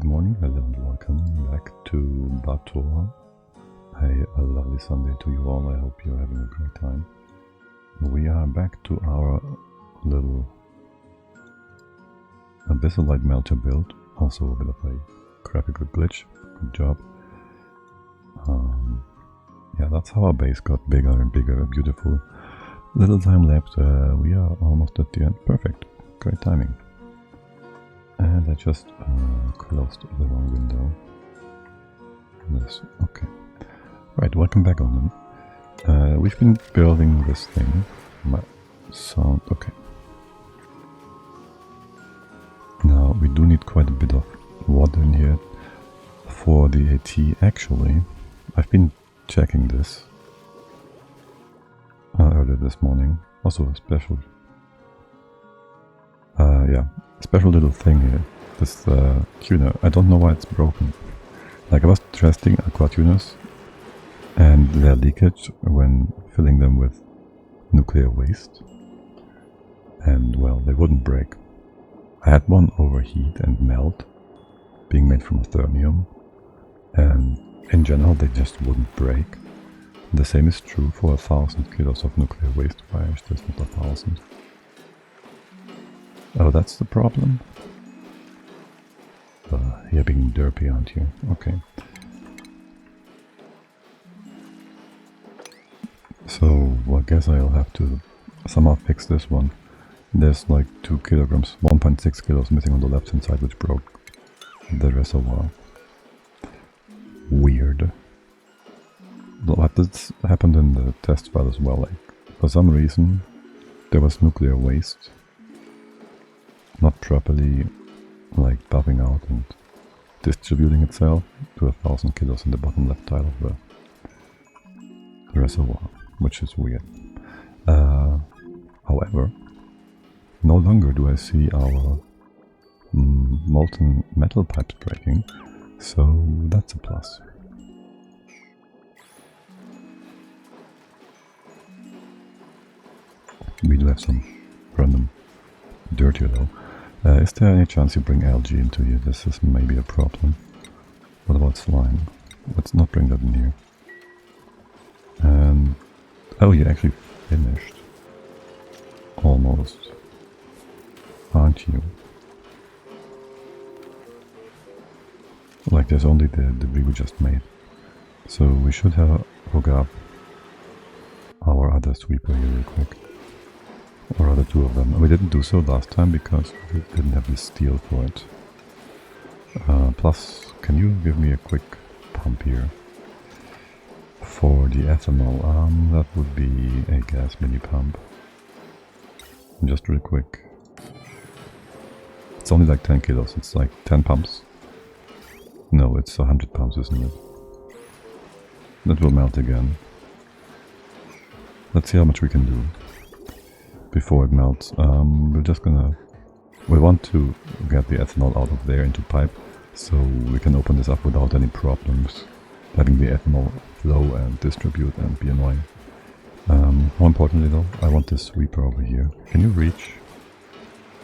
Good morning, hello and welcome back to Baator. A lovely Sunday to you all. I hope you're having a great time. We are back to our little Abyssalite melter build. Also a bit of a graphical glitch. Good job. Yeah, that's how our base got bigger and bigger. Beautiful. Little time left. We are almost at the end. Perfect. Great timing. And I just closed the wrong window. This. Okay. Right, welcome back on them. We've been building this thing. My sound. Okay. Now, we do need quite a bit of water in here for the AT. Actually, I've been checking this earlier this morning. Also a special special little thing here. This tuner. I don't know why it's broken. Like I was testing aqua tuners and their leakage when filling them with nuclear waste, and well, they wouldn't break. I had one overheat and melt, being made from thermium, and in general they just wouldn't break. The same is true for 1,000 kilos of nuclear waste wires. There's not 1,000. Oh, that's the problem? You're being derpy, aren't you? Okay. So, I guess I'll have to somehow fix this one. There's like 2 kilograms, 1.6 kilos missing on the left hand side, which broke the reservoir. Weird. But this happened in the test file as well. Like, for some reason, there was nuclear waste not properly like buffing out and distributing itself to 1,000 kilos in the bottom left tile of the reservoir, which is weird. However, no longer do I see our molten metal pipes breaking, so that's a plus. We do have some random dirt here though. Is there any chance you bring algae into here? This is maybe a problem. What about slime? Let's not bring that in here. And oh, you actually finished. Almost. Aren't you? Like there's only the debris we just made. So we should have hook up our other sweeper here real quick. Or rather 2 of them. We didn't do so last time because we didn't have the steel for it. Plus, can you give me a quick pump here? For the ethanol, that would be a gas mini pump. Just real quick. It's only like 10 kilos, it's like 10 pumps. No, it's 100 pumps, isn't it? That will melt again. Let's see how much we can do before it melts. We want to get the ethanol out of there into pipe, so we can open this up without any problems, letting the ethanol flow and distribute and be annoying. More importantly though, I want this sweeper over here. Can you reach?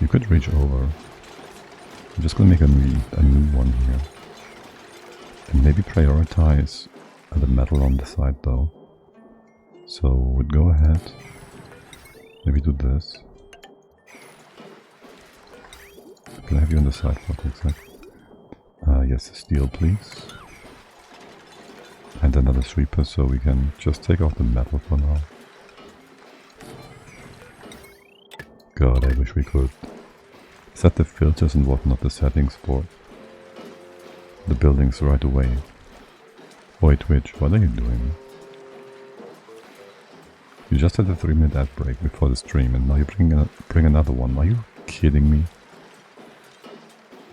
You could reach over. I'm just gonna make a new one here. And maybe prioritize the metal on the side though. So we'd go ahead. Maybe do this. Can I have you on the side for a quick sec? Yes, steel please. And another sweeper so we can just take off the metal for now. God, I wish we could set the filters and whatnot, the settings for the buildings right away. Oi Twitch, what are you doing? You just had a 3-minute ad break before the stream and now you bring another one. Are you kidding me?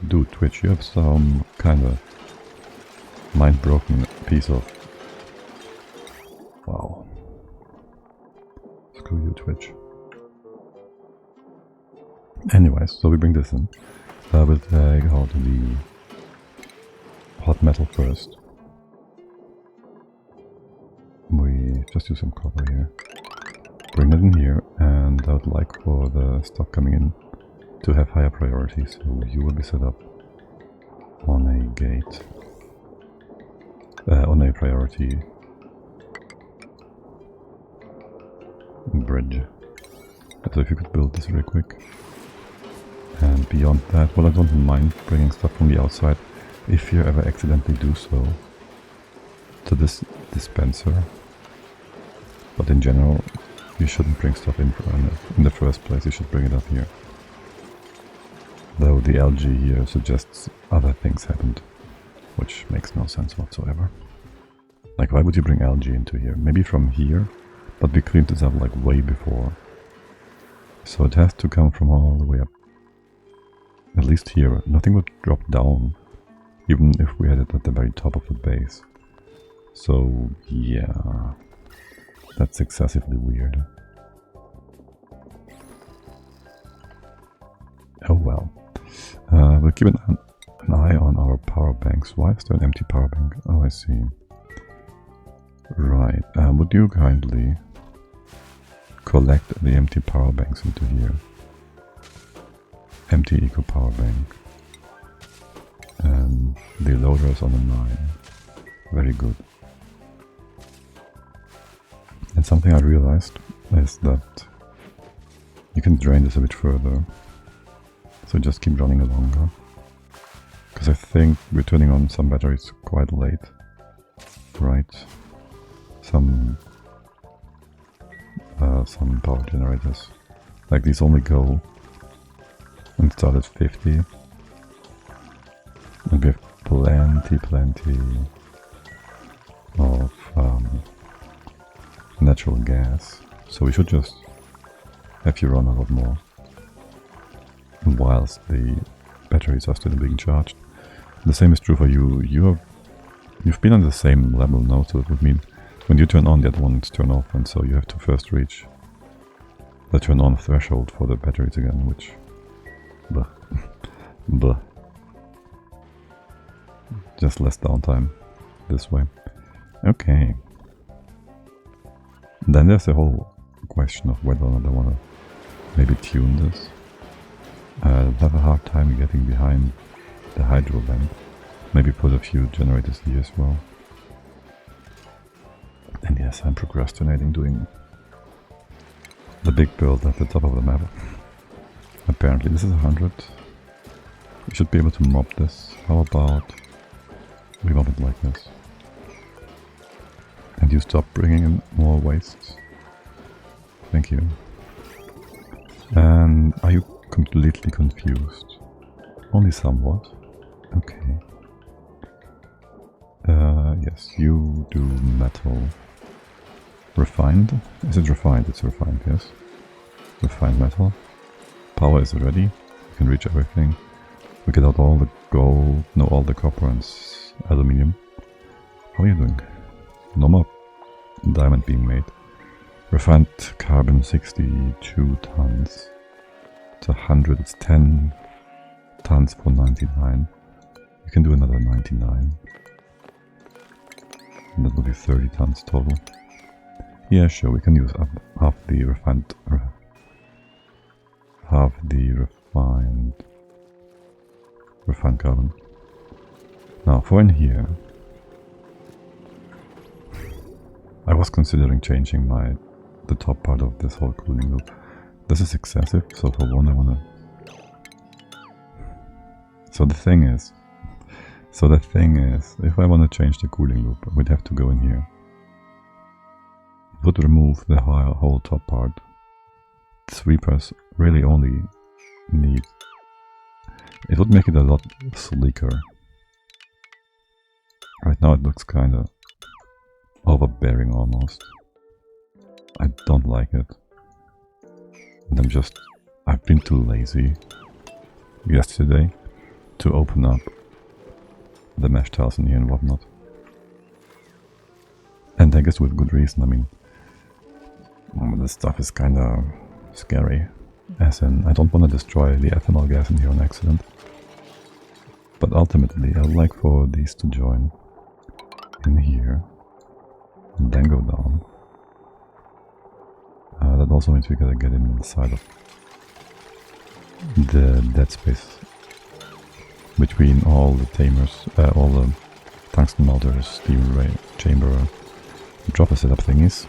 Dude, Twitch, you have some kind of mind-broken piece of... Wow. Screw you, Twitch. Anyways, so we bring this in. We'll take out the hot metal first. We just use some copper here. Bring it in here, and I would like for the stuff coming in to have higher priority, so you will be set up on a gate, on a priority bridge. So if you could build this really quick. And beyond that, well, I don't mind bringing stuff from the outside if you ever accidentally do so to this dispenser. But in general, you shouldn't bring stuff in the first place, you should bring it up here. Though the algae here suggests other things happened, which makes no sense whatsoever. Like, why would you bring algae into here? Maybe from here, but we cleaned this up like way before. So it has to come from all the way up. At least here, nothing would drop down, even if we had it at the very top of the base. So yeah, that's excessively weird. Oh well. We'll keep an eye on our power banks. Why is there an empty power bank? Oh, I see. Right. Would you kindly collect the empty power banks into here? Empty eco power bank. And the loaders on the 9. Very good. And something I realized is that you can drain this a bit further. So just keep running longer. Because I think we're turning on some batteries quite late. Right. Some power generators. Like these only go and start at 50. And we have plenty of natural gas. So we should just have you run a lot more whilst the batteries are still being charged. The same is true for you. You've been on the same level now, so it would mean when you turn on, the other ones turn off, and so you have to first reach the turn on threshold for the batteries again, which blah. Blah. Just less downtime this way. Okay. Then there's the whole question of whether or not I want to maybe tune this. I'll have a hard time getting behind the hydro vent. Maybe put a few generators here as well. And yes, I'm procrastinating doing the big build at the top of the map. Apparently this is 100. We should be able to mob this. How about we mob it like this? And you stop bringing in more wastes. Thank you. And are you completely confused? Only somewhat. Okay. Yes, you do metal. Refined? Is it refined? It's refined, yes. Refined metal. Power is ready. You can reach everything. We get out all the gold, no, all the copper and aluminium. How are you doing? No more diamond being made. Refined carbon 62 tons. It's 100, it's 10 tons for 99. You can do another 99. And that will be 30 tons total. Yeah, sure, we can use up half the refined carbon. Now for in here, I was considering changing the top part of this whole cooling loop. This is excessive, so for one I wanna... So the thing is, if I wanna change the cooling loop, we'd have to go in here. It would remove the whole top part. Sweepers really only need... It would make it a lot sleeker. Right now it looks kinda overbearing almost. I don't like it. And I've been too lazy yesterday to open up the mesh tiles in here and whatnot. And I guess with good reason. I mean, this stuff is kinda scary. As in, I don't want to destroy the ethanol gas in here on accident. But ultimately, I would like for these to join in here and then go down. That also means we gotta get inside of the dead space between all the tamers, all the tungsten melters, steam ray chamber, dropper setup thingies.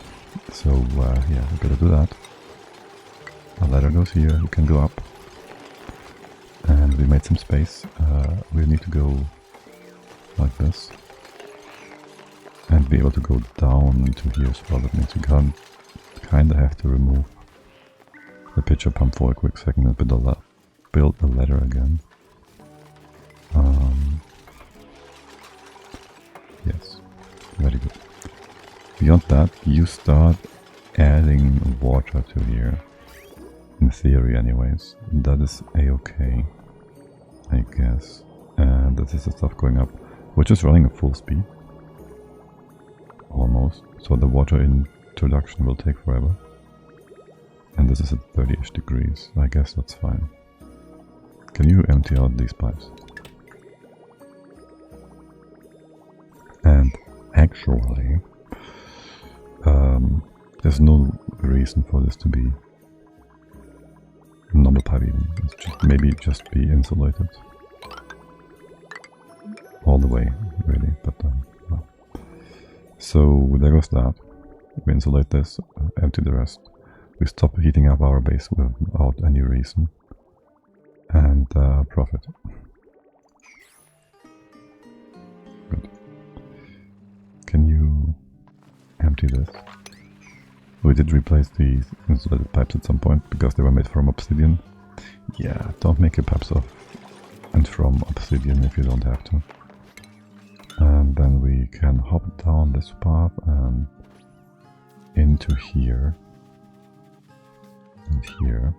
So yeah, we gotta do that. A ladder goes here, you can go up. And we made some space. We need to go like this. And be able to go down into here as well. That means we kinda have to remove the pitcher pump for a quick second and build a ladder again. Yes, very good. Beyond that, you start adding water to here. In theory anyways. That is a-okay, I guess. And this is the stuff going up, which is running at full speed. Almost. So the water introduction will take forever. And this is at 30-ish degrees. I guess that's fine. Can you empty out these pipes? And actually, there's no reason for this to be normal pipe even. It's just maybe just be insulated. All the way, really, but no. So there goes that. We insulate this, empty the rest. We stop heating up our base without any reason. And profit. Good. Can you empty this? We did replace these insulated pipes at some point because they were made from obsidian. Yeah, don't make your pipes of and from obsidian if you don't have to. And then we can hop down this path and into here. And here.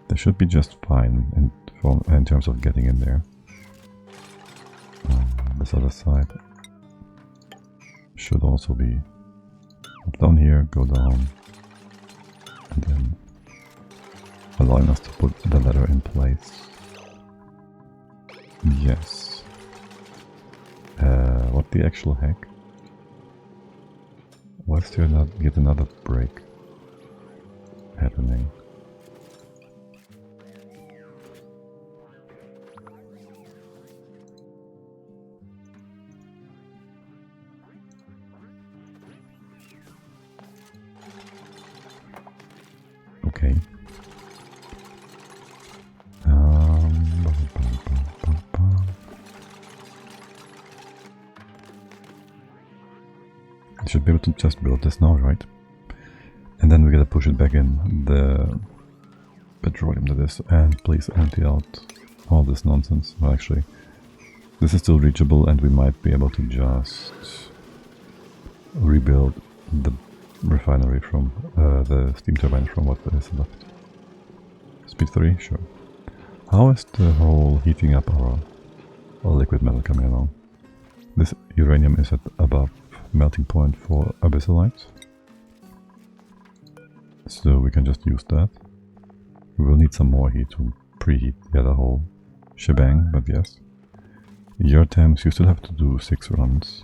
They should be just fine in terms of getting in there. This other side should also be up down here, go down, and then allowing us to put the ladder in place. Yes. What the actual heck? What's there not yet another break happening? Okay. Should be able to just build this now, right? And then we gotta push it back in the petroleum to this, and please empty out all this nonsense. Well, actually, this is still reachable, and we might be able to just rebuild the refinery from the steam turbine from what is left. Speed 3, sure. How is the whole heating up our liquid metal coming along? This uranium is at above melting point for Abyssalite, so we can just use that. We will need some more heat to preheat the other whole shebang, but yes. Your temps, you still have to do 6 runs.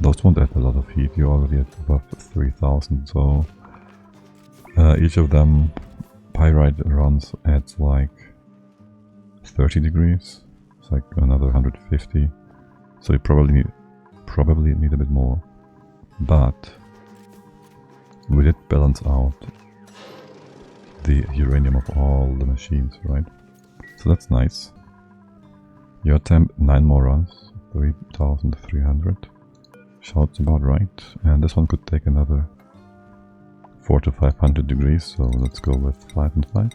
Those won't add a lot of heat, you're already at above 3000, so each of them pyrite runs adds like 30 degrees, it's like another 150, so you probably need a bit more, but we did balance out the uranium of all the machines, right? So that's nice. Your temp, 9 more runs, 3300. Sounds about right. And this one could take another 400 to 500 degrees, so let's go with 5 and 5.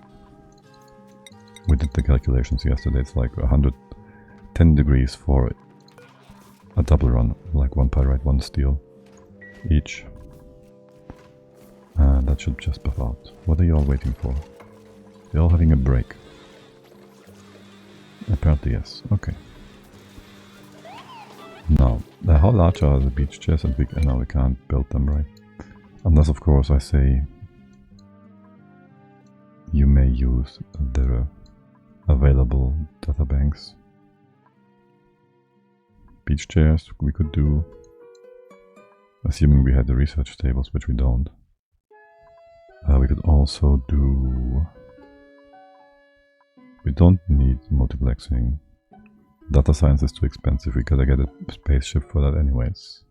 We did the calculations yesterday, it's like 110 degrees for a double run, like 1 pyrite, 1 steel each. And that should just buff out. What are you all waiting for? You're all having a break. Apparently yes, okay. Now, how large are the beach chairs? And now we can't build them, right? Unless of course I say you may use the available data banks. Beach chairs we could do, assuming we had the research tables, which we don't. We could also do We don't need multiplexing. Data science is too expensive, we gotta get a spaceship for that anyways.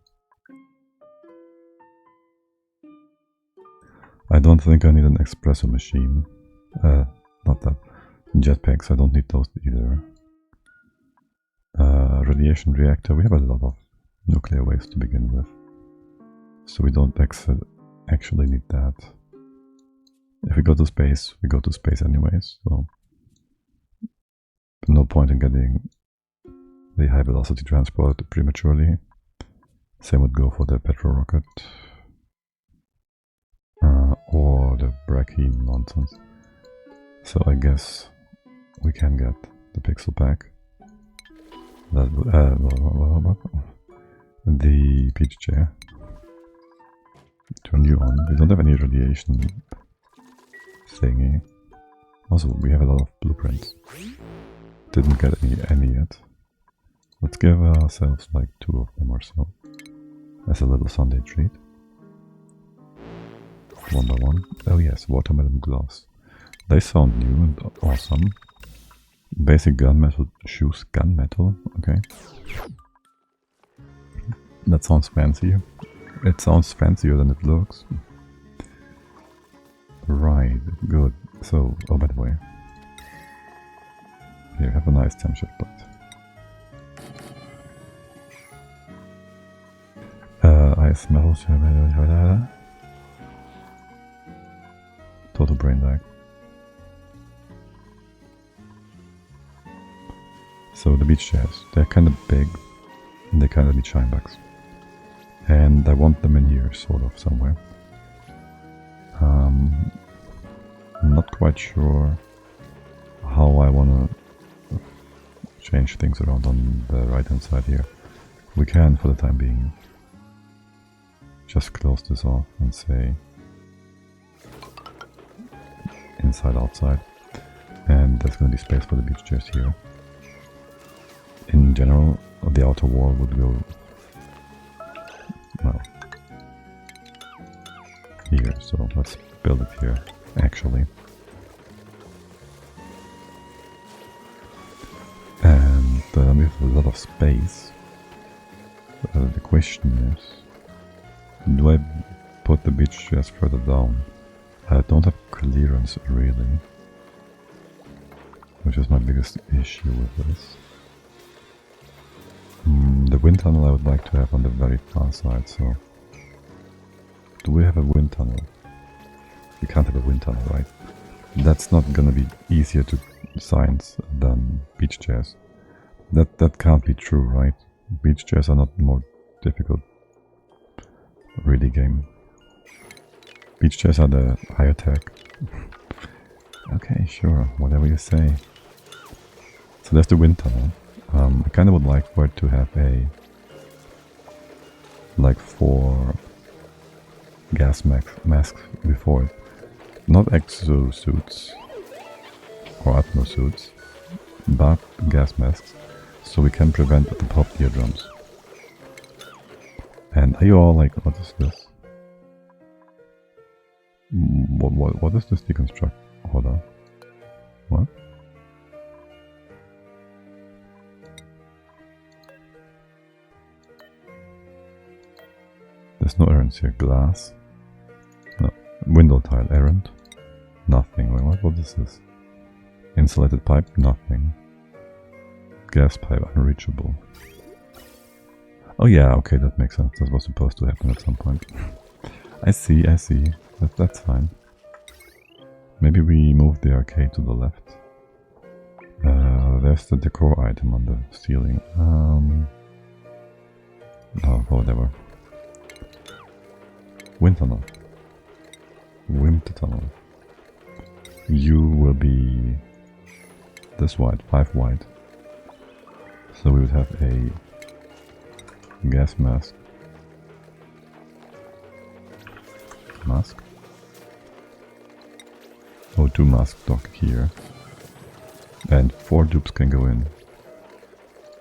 I don't think I need an espresso machine. Not that. Jetpacks, I don't need those either. Radiation reactor, we have a lot of nuclear waste to begin with. So we don't actually need that. If we go to space, we go to space anyways, so no point in getting the high velocity transport prematurely. Same would go for the petrol rocket. Or the Brachine nonsense. So I guess we can get the pixel pack. That the peach chair. Turn you on. We don't have any radiation thingy. Also, we have a lot of blueprints. Didn't get any yet. Let's give ourselves like 2 of them or so. As a little Sunday treat. One by one. Oh yes, watermelon gloves. They sound new and awesome. Basic gunmetal shoes, gunmetal, okay. That sounds fancy. It sounds fancier than it looks. Right, good. So, oh by the way. Here, have a nice temp shift plate. Ice metal. Total brain lag. So the beach chairs, they're kind of big, and they kind of need shine bugs. And I want them in here, sort of, somewhere. I'm not quite sure how I want to change things around on the right hand side here. We can, for the time being, just close this off and say inside, outside. And there's going to be space for the beach chairs here. In general, the outer wall would go, well, here, so let's build it here, actually. And we have a lot of space. The question is, do I put the beach chairs further down? I don't have clearance, really, which is my biggest issue with this. The wind tunnel I would like to have on the very far side, so... Do we have a wind tunnel? We can't have a wind tunnel, right? That's not gonna be easier to science than beach chairs. That can't be true, right? Beach chairs are not more difficult, really, game. Beach chairs are the higher tech. Okay, sure, whatever you say. So there's the wind tunnel. I kind of would like for it to have like 4 gas masks before it. Not exosuits or atmosuits, but gas masks, so we can prevent the pop eardrums. And are you all like, what is this? What is this deconstruct? Hold on. What? There's no errands here. Glass. No. Window tile. Errand. Nothing. Wait, what is this? Insulated pipe. Nothing. Gas pipe. Unreachable. Oh yeah, okay, that makes sense. That was supposed to happen at some point. I see. That's fine. Maybe we move the arcade to the left. There's the decor item on the ceiling. Oh, whatever. Wind tunnel. Wind tunnel. You will be this wide, 5 wide. So we would have a gas mask. Mask? Oh, 2 mask dock here. And 4 dupes can go in.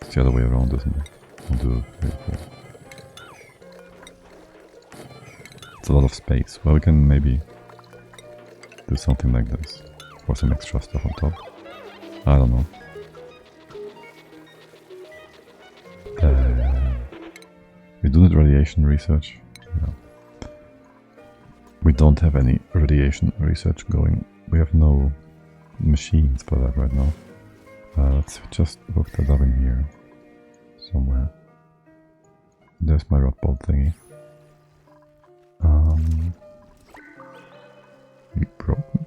It's the other way around, isn't it? 1, 2, 3, 4. It's a lot of space. Well, we can maybe do something like this for some extra stuff on top. I don't know. We do need radiation research. Yeah. We don't have any radiation research going. We have no machines for that right now. Let's just hook that up in here somewhere. There's my rod bolt thingy. Broken.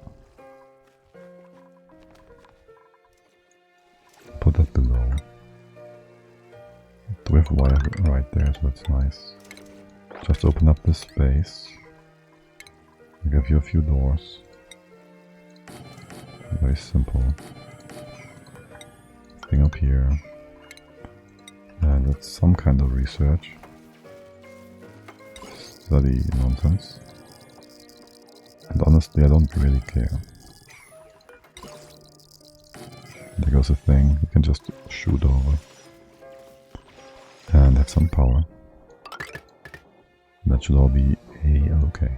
Put that below. Do we have wire right there, so that's nice. Just open up this space. I'll give you a few doors. Very simple. Thing up here. And that's some kind of research. Study nonsense. And honestly, I don't really care. There goes a thing. You can just shoot over. And have some power. That should all be A-okay.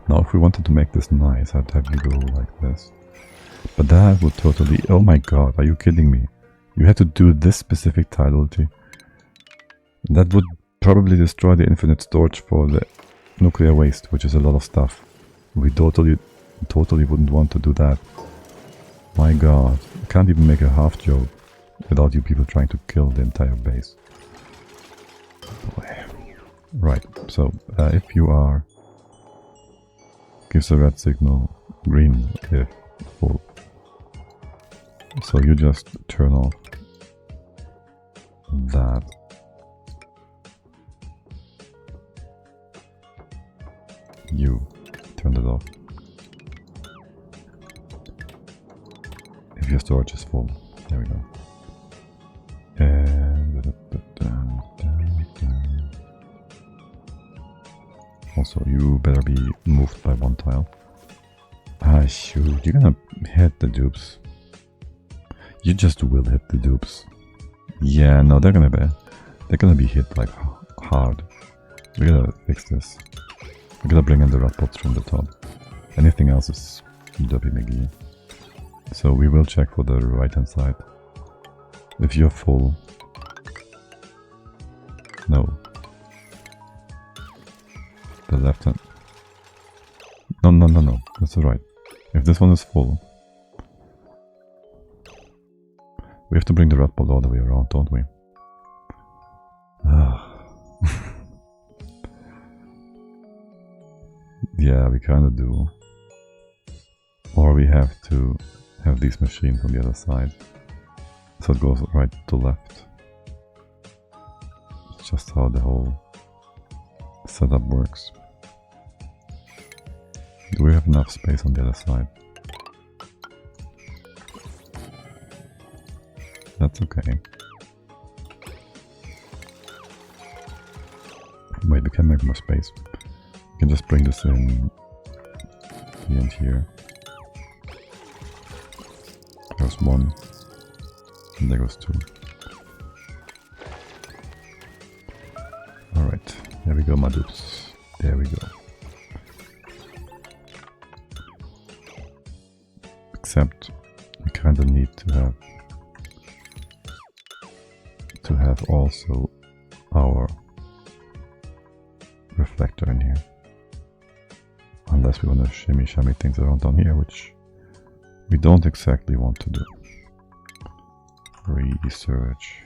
Now if we wanted to make this nice, I'd have you go like this. But that would totally... Oh my god, are you kidding me? You had to do this specific tidality. That would probably destroy the infinite storage for the nuclear waste, which is a lot of stuff. We totally wouldn't want to do that. My god, I can't even make a half joke without you people trying to kill the entire base. Boy. Right, so if you are... gives a red signal, green if full. So you just turn off that. You turned it off. If your storage is full. There we go. And also, you better be moved by one tile. Ah, shoot, you're gonna hit the dupes. You just will hit the dupes. Yeah, no, they're gonna be hit like hard. We gotta fix this. We gotta bring in the rat pots from the top. Anything else is W McGee. So we will check for the right hand side. If you're full. No. The left hand. No. That's the right. If this one is full. We have to bring the rat pot all the way around, don't we? Yeah, we kinda do. Or we have to have these machines on the other side. So it goes right to left. It's just how the whole setup works. Do we have enough space on the other side? That's okay. Wait, we can make more space. We can just bring this in the end here. There's one. And there goes two. Alright, there we go, my dupes. There we go. Except we kinda need to have also our reflector in here. Unless we want to shimmy things around down here, which we don't exactly want to do. Research.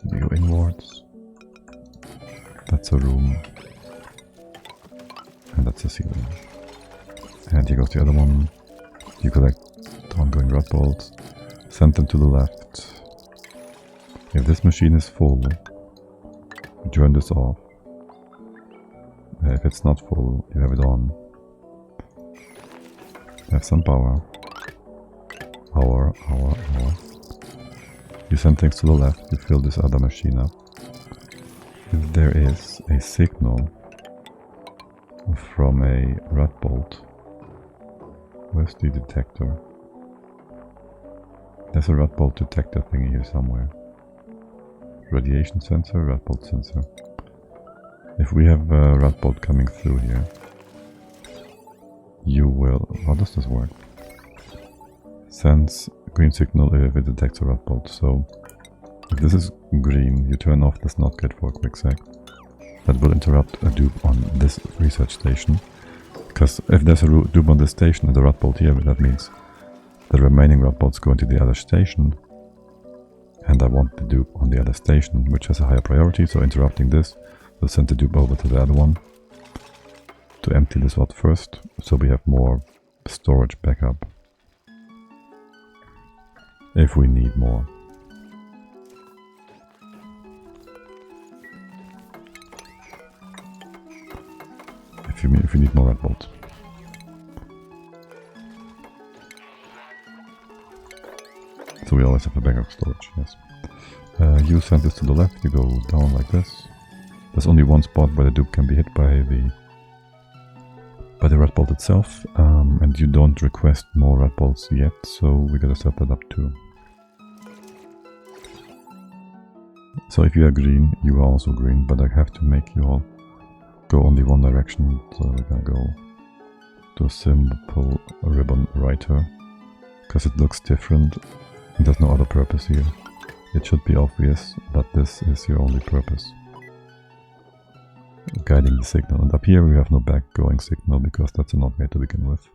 We go inwards. That's a room. And that's a ceiling. And here goes the other one. You collect ongoing rat bolts. Send them to the left. If this machine is full, you turn this off. If it's not full, you have it on. Have some power. Power. You send things to the left, you fill this other machine up. If there is a signal from a rat bolt, where's the detector? There's a rat bolt detector thingy here somewhere. Radiation sensor, rat bolt sensor. If we have a rat bolt coming through here, you will... How does this work? Sends green signal if it detects a rat bolt. So if this is green, you turn off this not get for a quick sec. That will interrupt a dupe on this research station. Because if there's a dupe on this station and a rat bolt here, that means the remaining rat bolts go into the other station. And I want the dupe on the other station, which has a higher priority, so interrupting this will send the dupe over to the other one to empty this out first, so we have more storage backup if we need more. If you need more rat bolts. So we always have a backup storage, yes. You send this to the left, you go down like this. There's only one spot where the dupe can be hit by the rat bolt itself, and you don't request more rat bolts yet, so we gotta set that up too. So if you are green, you are also green, but I have to make you all go only one direction, so we're gonna go to a simple ribbon writer, because it looks different and there's no other purpose here. It should be obvious that this is your only purpose. Guiding the signal, and up here we have no back-going signal because that's a NOT gate to begin with.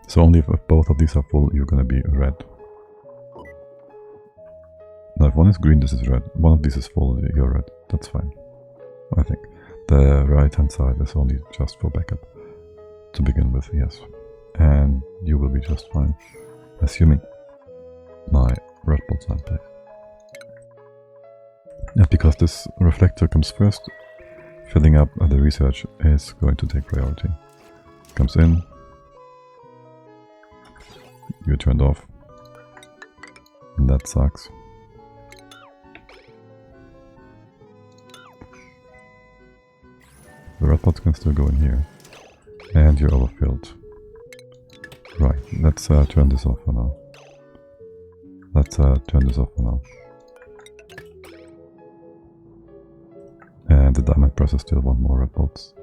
So only if both of these are full, you're gonna be red. Now if one is green, this is red. One of these is full, you're red. That's fine, I think. The right hand side is only just for backup to begin with, yes. And you will be just fine, assuming my red bolts are in place. And because this reflector comes first, filling up the research is going to take priority. Comes in, you turned off, and that sucks. The red bots can still go in here, and you're overfilled. Right, let's turn this off for now. Let's turn this off for now. And the diamond presser still want more red bolts.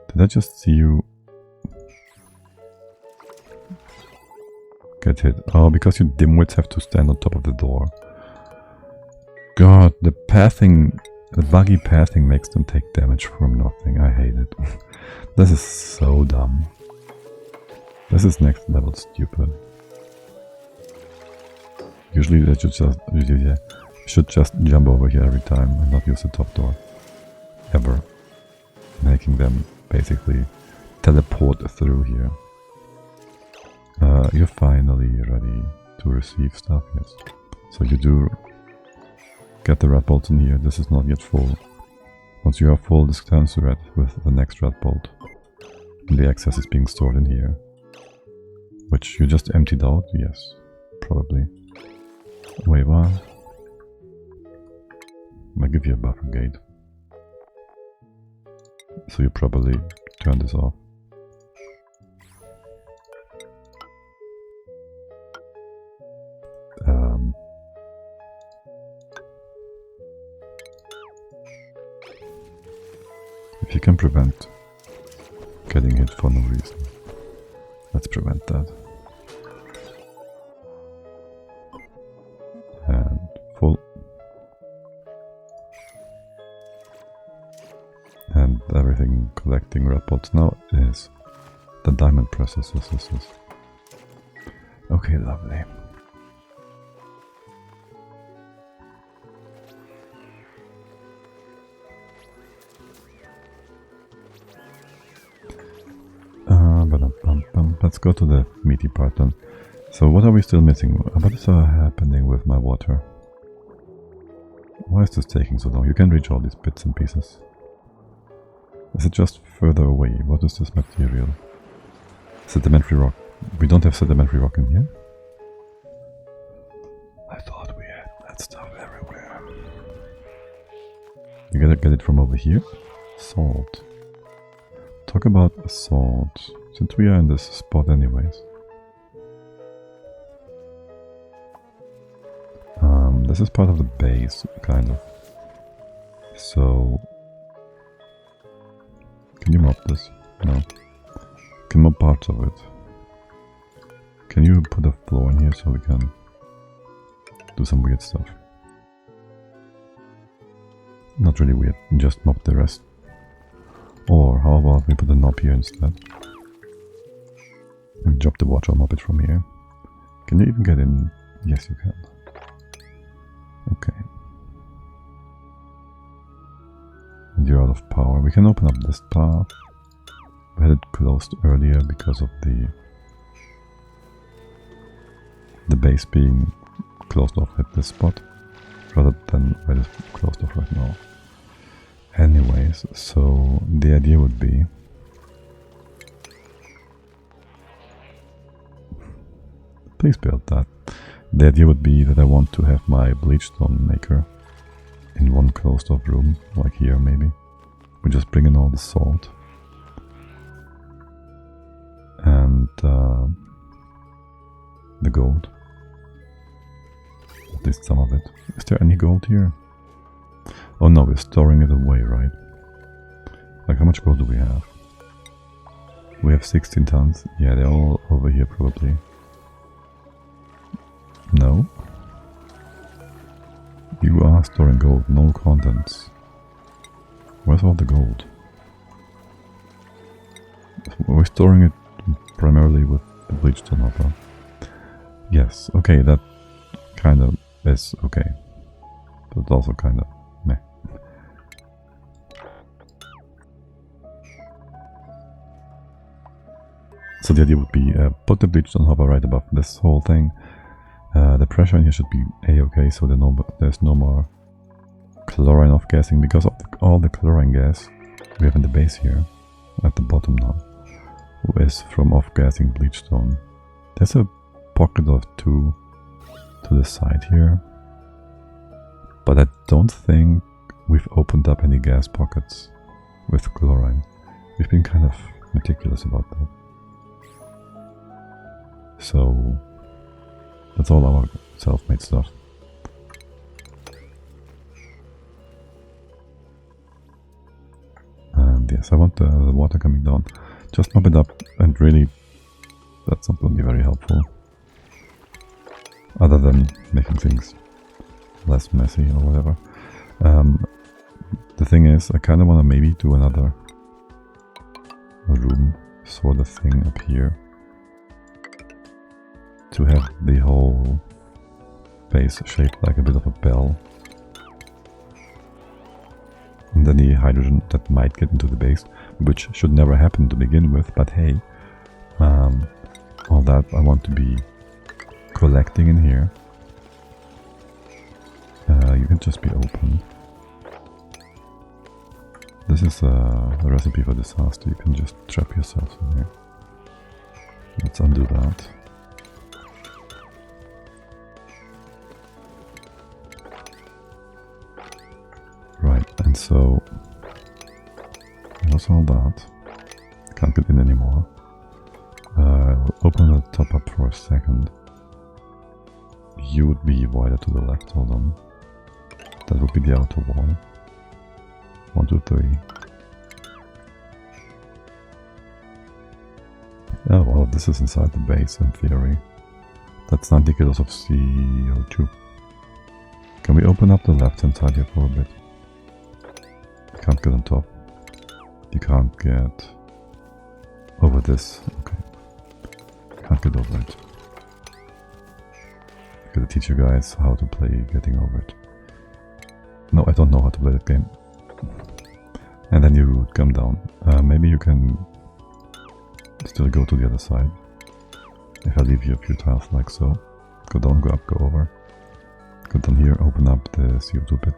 Did I just see you get hit? Oh, because you dimwits have to stand on top of the door. God, the pathing, the buggy pathing makes them take damage from nothing. I hate it. This is so dumb. This is next level stupid. Usually they should just jump over here every time and not use the top door. Ever. Making them basically teleport through here. You're finally ready to receive stuff, yes. So you do get the red bolts in here. This is not yet full. Once you are full, this turns to red with the next red bolt. And the excess is being stored in here. Which you just emptied out? Yes, probably. Wait, what? I'll give you a buffer gate. So you probably turn this off. If you can prevent getting hit for no reason, let's prevent that. And full. And everything collecting red bolts now is the diamond presses. Okay, lovely. Let's go to the meaty part then. So what are we still missing? What is happening with my water? Why is this taking so long? You can reach all these bits and pieces. Is it just further away? What is this material? Sedimentary rock. We don't have sedimentary rock in here? I thought we had that stuff everywhere. You gotta get it from over here? Salt. Talk about salt. Since we are in this spot anyways. this is part of the base, kind of. So... Can you mob this? No. Can mob parts of it. Can you put a floor in here so we can do some weird stuff? Not really weird, just mob the rest. Or how about we put a knob here instead? And drop the water, mob it from here. Can you even get in? Yes, you can. Okay. And you're out of power. We can open up this path. We had it closed earlier because of the base being closed off at this spot, rather than where it's closed off right now. Anyways, so the idea would be... Please build that. The idea would be that I want to have my bleachstone maker in one closed off room, like here maybe. We just bring in all the salt. And the gold. At least some of it. Is there any gold here? Oh no, we're storing it away, right? Like, how much gold do we have? We have 16 tons. Yeah, they're all over here probably. No. You are storing gold, no contents. Where's all the gold? We're storing it primarily with the bleachstone hopper. Yes, okay, that kind of is okay. But it's also kind of meh. So the idea would be put the bleachstone hopper right above this whole thing. The pressure in here should be a-okay, so there's no more chlorine off-gassing, because of all the chlorine gas we have in the base here, at the bottom now, is from off-gassing bleachstone. There's a pocket of 2 to the side here, but I don't think we've opened up any gas pockets with chlorine. We've been kind of meticulous about that. So that's all our self-made stuff. And yes, I want the water coming down. Just mop it up, and really that's not going to be very helpful. Other than making things less messy or whatever. The thing is, I kind of want to maybe do another room sort of thing up here, to have the whole base shaped like a bit of a bell. And then the hydrogen that might get into the base, which should never happen to begin with, but hey, all that I want to be collecting in here. You can just be open. This is a recipe for disaster. You can just trap yourself in here. Let's undo that. Right, and so that's all that. Can't get in anymore. I'll open the top up for a second. You would be wider to the left, hold on. That would be the outer wall. 1, 2, 3. Oh well, this is inside the base in theory. That's 90 kilos of CO2. Can we open up the left hand side here for a bit? You can't get on top. You can't get over this. Okay. Can't get over it. I gotta teach you guys how to play getting over it. No, I don't know how to play that game. And then you would come down. Maybe you can still go to the other side. If I leave you a few tiles like so. Go down, go up, go over. Go down here, open up the CO2 bit.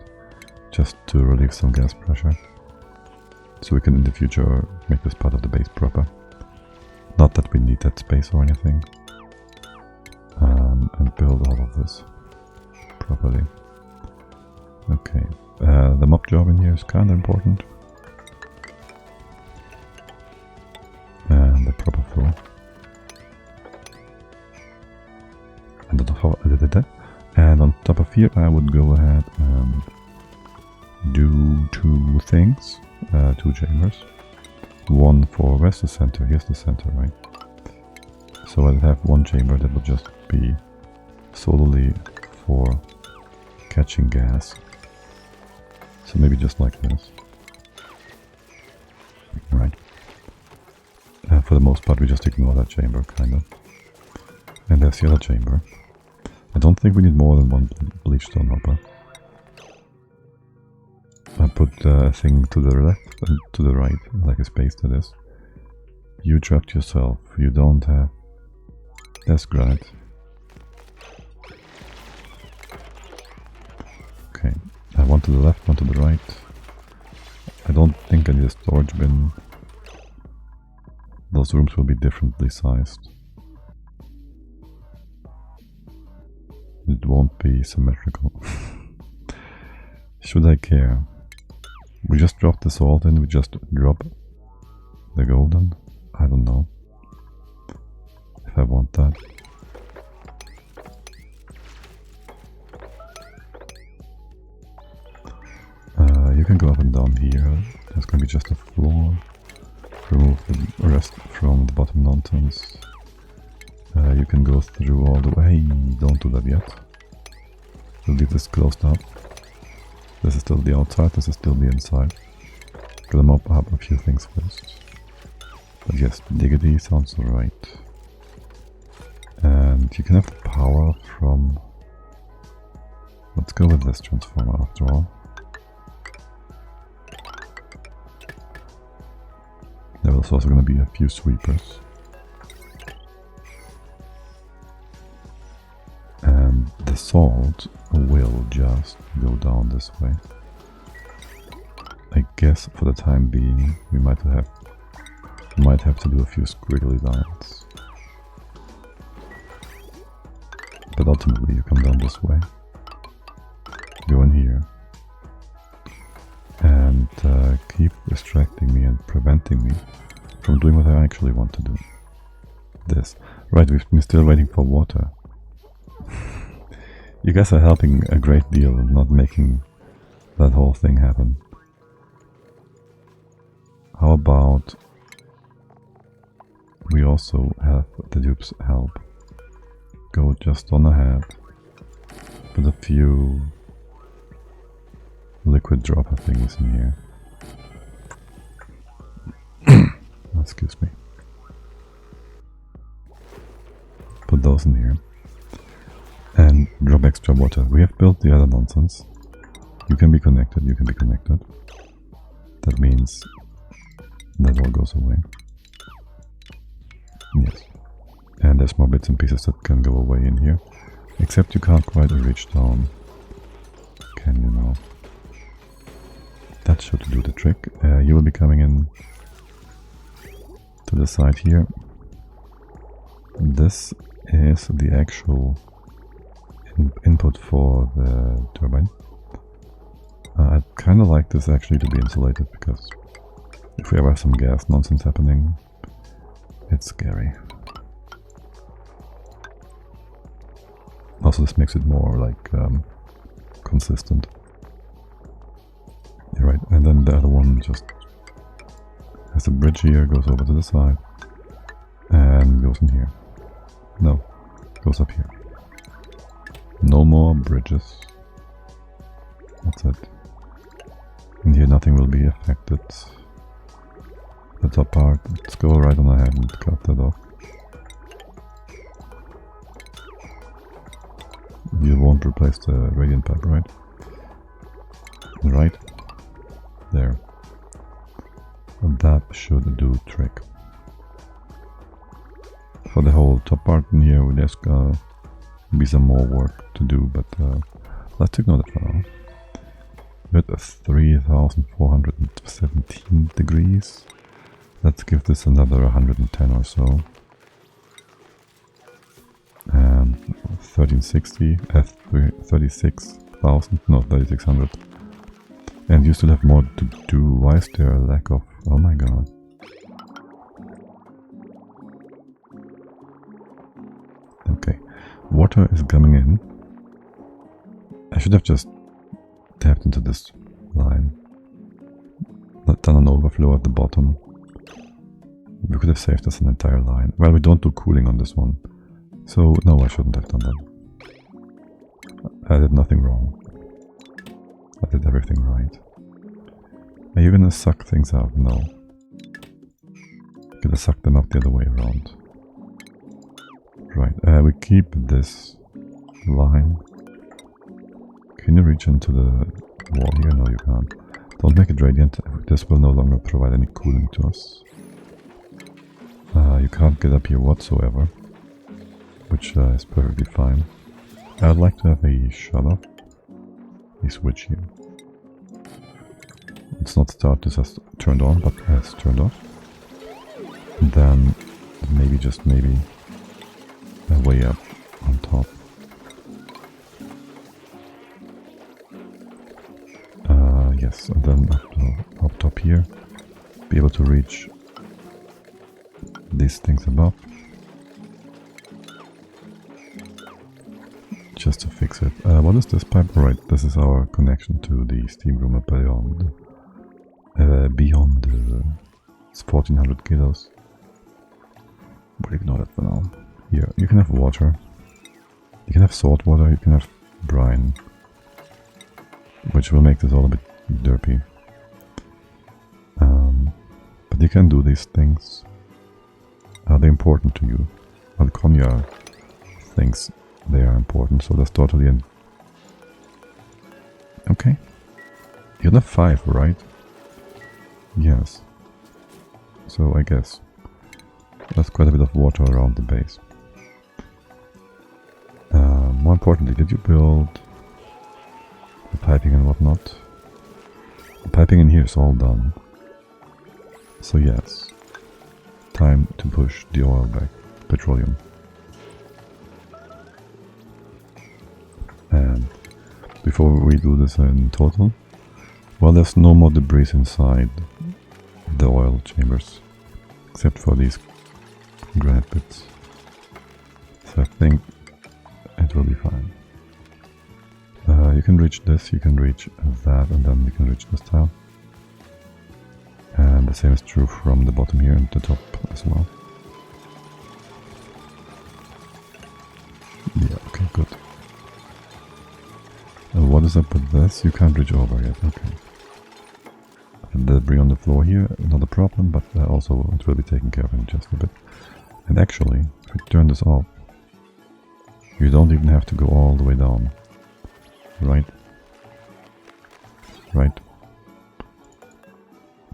Just to relieve some gas pressure. So we can in the future make this part of the base proper. Not that we need that space or anything. And build all of this properly. Okay. The mob job in here is kind of important. And the proper floor. And on top of here I would go ahead and do two things, two chambers. One for where's the center? Here's the center, right? So I'll have one chamber that will just be solely for catching gas. So maybe just like this. Right. For the most part we just ignore that chamber, kind of. And there's the other chamber. I don't think we need more than one bleach stone hopper. I put a thing to the left and to the right, like a space that is. You trapped yourself, you don't have... There's granite. Okay, one to the left, one to the right. I don't think I need a storage bin. Those rooms will be differently sized. It won't be symmetrical. Should I care? We just drop the salt in, we just drop the golden? I don't know if I want that. You can go up and down here. There's gonna be just a floor. Remove the rest from the bottom nonsense. You can go through all the way. Don't do that yet. We'll leave this closed up. This is still the outside, this is still the inside. Gonna mop up a few things first. But yes, diggity sounds alright. And you can have the power from... Let's go with this transformer after all. There was also gonna be a few sweepers. And the salt will just go down this way. I guess for the time being we might have to do a few squiggly lines. But ultimately you come down this way, go in here, and keep distracting me and preventing me from doing what I actually want to do. This. Right, we've been still waiting for water. You guys are helping a great deal, not making that whole thing happen. How about we also have the dupes help? Go just on ahead, put a few liquid dropper thingies in here. Excuse me. Put those in here. And drop extra water. We have built the other nonsense. You can be connected, you can be connected. That means that all goes away. Yes. And there's more bits and pieces that can go away in here. Except you can't quite reach down. Can you now? That should do the trick. You will be coming in to the side here. This is the actual input for the turbine. I'd kind of like this actually to be insulated, because if we ever have some gas nonsense happening, it's scary. Also, this makes it more like consistent. You're right, and then the other one just has a bridge here, goes over to the side, and goes in here. No, goes up here. No more bridges. That's it. And here nothing will be affected. The top part, let's go right on ahead and cut that off. You won't replace the radiant pipe, right? Right. There. And that should do trick. For the whole top part in here, there's gonna be some more work to do, but let's ignore that for now. We're at 3,417 degrees. Let's give this another 110 or so. 1360, 36,000, no, 3600. And you still have more to do. Why is there a lack of... Oh my god. Okay, water is coming in. I should have just tapped into this line. Not done an overflow at the bottom. We could have saved us an entire line. Well, we don't do cooling on this one. So, no, I shouldn't have done that. I did nothing wrong. I did everything right. Are you gonna suck things out? No. You're gonna suck them up the other way around. Right, we keep this line. Can you reach into the wall here? No, you can't. Don't make it radiant. This will no longer provide any cooling to us. You can't get up here whatsoever, which is perfectly fine. I would like to have a shut off, a switch here. It's not start, this has turned on, but has turned off. And then maybe, just maybe, a way up on top. Yes, and then up top here, be able to reach these things above. Just to fix it. What is this pipe? Right, this is our connection to the steam room up beyond. It's 1400 kilos. We'll ignore that for now. Here, you can have water. You can have salt water, you can have brine. Which will make this all a bit derpy. But you can do these things. Are they important to you? Well, Konya thinks they are important, so that's totally in. Okay. You're the 5, right? Yes. So I guess that's quite a bit of water around the base. More importantly, did you build the piping and whatnot? The piping in here is all done. So yes, time to push the oil back, petroleum. And before we do this in total, well, there's no more debris inside the oil chambers, except for these granite bits. So I think it will be fine. You can reach this, you can reach that, and then you can reach this tile. And the same is true from the bottom here and the top as well. Yeah, okay, good. What is up with this? You can't reach over yet, okay. The debris on the floor here, not a problem, but also it will be taken care of in just a bit. And actually, if we turn this off, you don't even have to go all the way down. Right? Right.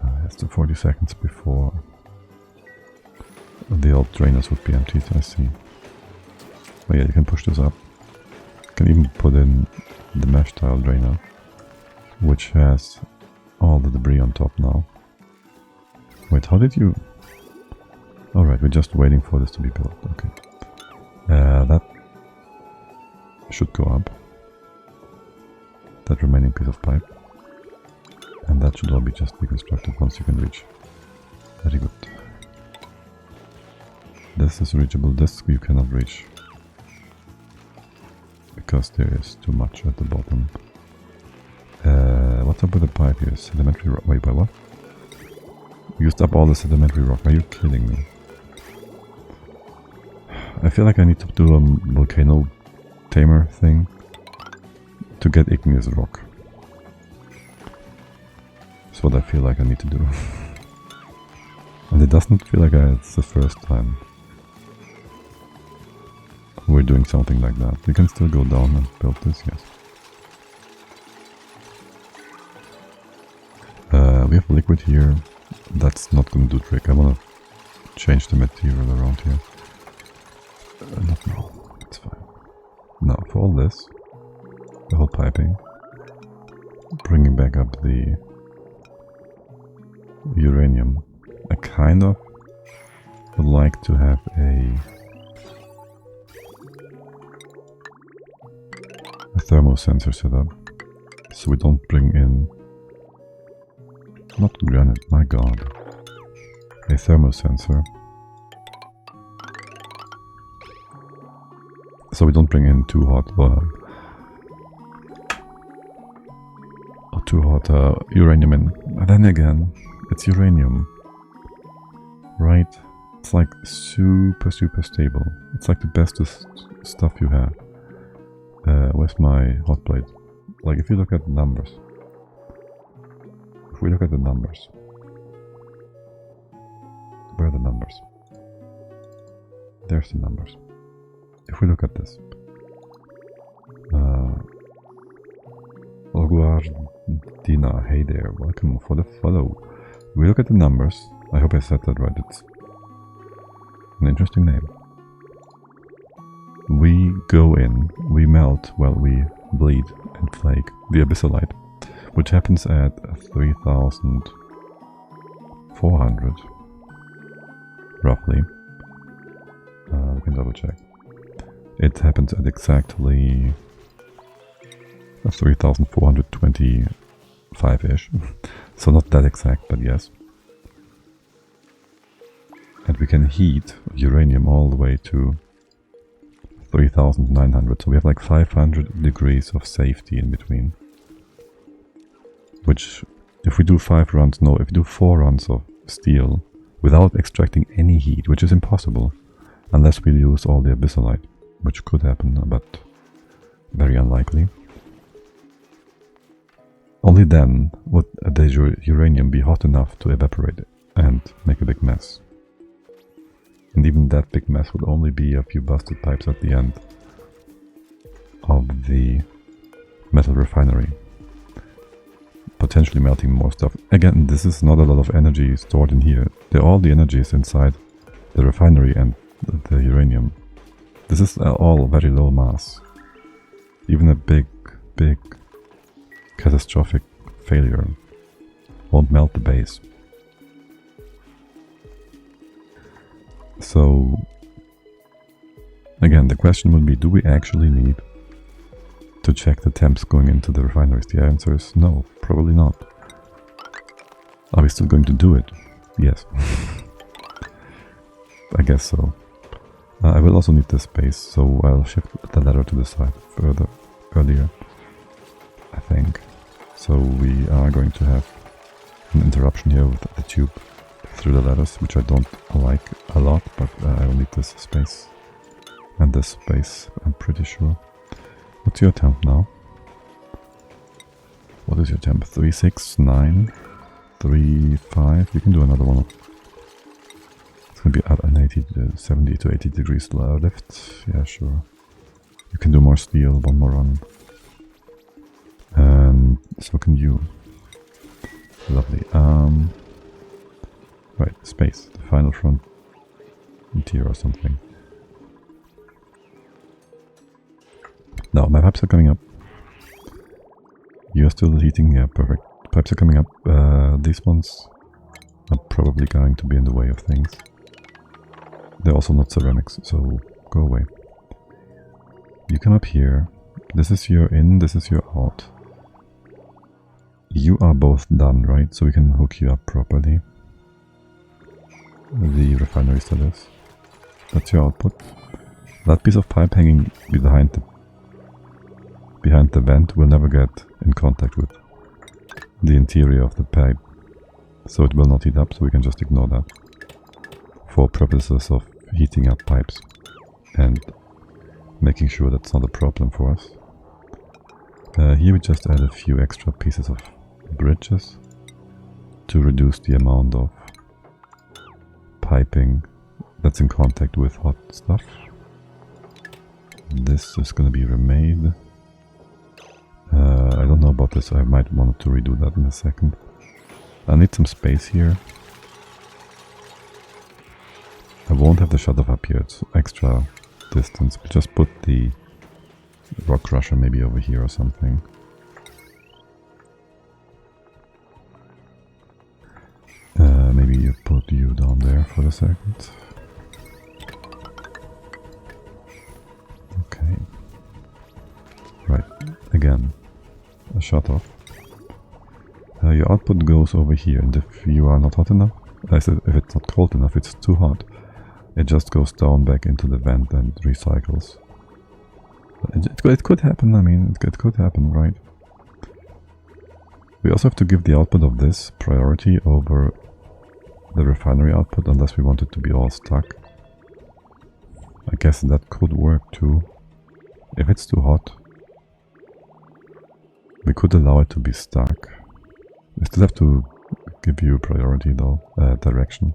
That's the 40 seconds before the old drainers would be emptied, I see. Oh yeah, you can push this up. You can even put in the mesh tile drainer, which has all the debris on top now. Wait, how did you... Alright, we're just waiting for this to be built, okay. That should go up. That remaining piece of pipe. And that should all be just deconstructed once you can reach. Very good. This is reachable, this you cannot reach. Because there is too much at the bottom. What's up with the pipe here? Sedimentary rock. Wait, by what? Used up all the sedimentary rock. Are you kidding me? I feel like I need to do a volcano tamer thing to get igneous rock. That's what I feel like I need to do. And it doesn't feel like it's the first time we're doing something like that. We can still go down and build this, yes. We have liquid here. That's not going to do trick. I want to change the material around here. Not now. It's fine. Now, for all this, the whole piping, bringing back up the uranium, I kind of would like to have a thermosensor set up, so we don't bring in, not granite, my god, a thermosensor, so we don't bring in too hot too hot. Uranium in. Then again, it's uranium. Right? It's like super stable. It's like the bestest stuff you have. Where's my hot plate? Like, if you look at the numbers. If we look at the numbers. Where are the numbers? There's the numbers. If we look at this. Dina, hey there, welcome for the follow. We look at the numbers. I hope I said that right. It's an interesting name. We go in, we melt, well, we bleed and flake the Abyssalite, which happens at 3,400, roughly. We can double check. It happens at exactly 3,425-ish. So not that exact, but yes. And we can heat uranium all the way to 3,900. So we have like 500 degrees of safety in between. Which, if we do 4 runs of steel without extracting any heat, which is impossible, unless we use all the Abyssalite, which could happen, but very unlikely. Only then would the uranium be hot enough to evaporate and make a big mess. And even that big mess would only be a few busted pipes at the end of the metal refinery. Potentially melting more stuff. Again, this is not a lot of energy stored in here. All the energy is inside the refinery and the uranium. This is all very low mass. Even a big catastrophic failure won't melt the base. So, again, the question would be, do we actually need to check the temps going into the refineries? The answer is no, probably not. Are we still going to do it? Yes. I guess so. I will also need this space, so I'll shift the ladder to the side earlier, I think. So we are going to have an interruption here with the tube through the ladders, which I don't like a lot, but I will need this space and this space, I'm pretty sure. What's your temp now? What is your temp? 369, 35. You can do another one. It's going to be at an 70 to 80 degrees lift. Yeah, sure. You can do more steel, one more run. And so can you. Lovely. Right, space. The final front interior or something. Now, my pipes are coming up. You're still heating? Yeah, perfect. Pipes are coming up. These ones are probably going to be in the way of things. They're also not ceramics, so go away. You come up here. This is your in, this is your out. You are both done, right? So we can hook you up properly. The refinery still is. That's your output. That piece of pipe hanging behind the vent will never get in contact with the interior of the pipe. So it will not heat up, so we can just ignore that. For purposes of heating up pipes and making sure that's not a problem for us. Here we just add a few extra pieces of bridges to reduce the amount of piping that's in contact with hot stuff. This is going to be remade. I don't know about this, I might want to redo that in a second. I need some space here. I won't have the shut-off up here, it's extra distance. We'll just put the rock crusher maybe over here or something. Maybe you put you down there for a second. Okay. Right, again, a shut-off. Your output goes over here, and if you are not hot enough, if it's not cold enough, it's too hot, it just goes down back into the vent and recycles. It could happen, I mean, it could happen, right? We also have to give the output of this priority over the refinery output, unless we want it to be all stuck. I guess that could work too. If it's too hot, we could allow it to be stuck. We still have to give you priority though, direction.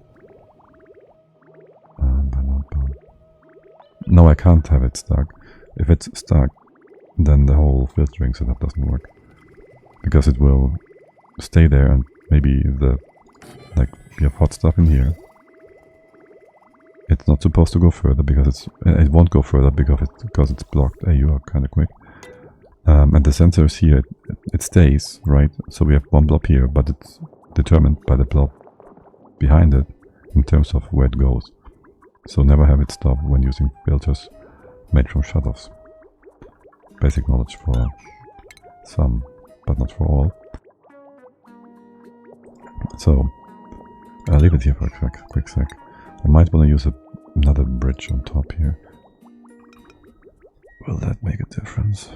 No, I can't have it stuck. If it's stuck, then the whole filtering setup doesn't work. Because it will stay there and maybe the, like, we have hot stuff in here. It's not supposed to go further because it won't go further because it's blocked. Hey, you are kind of quick. And the sensor is here, it stays, right? So we have one blob here, but it's determined by the blob behind it in terms of where it goes. So never have it stop when using filters made from shutoffs. Basic knowledge for some, but not for all. So I'll leave it here for a quick sec. I might want to use another bridge on top here. Will that make a difference?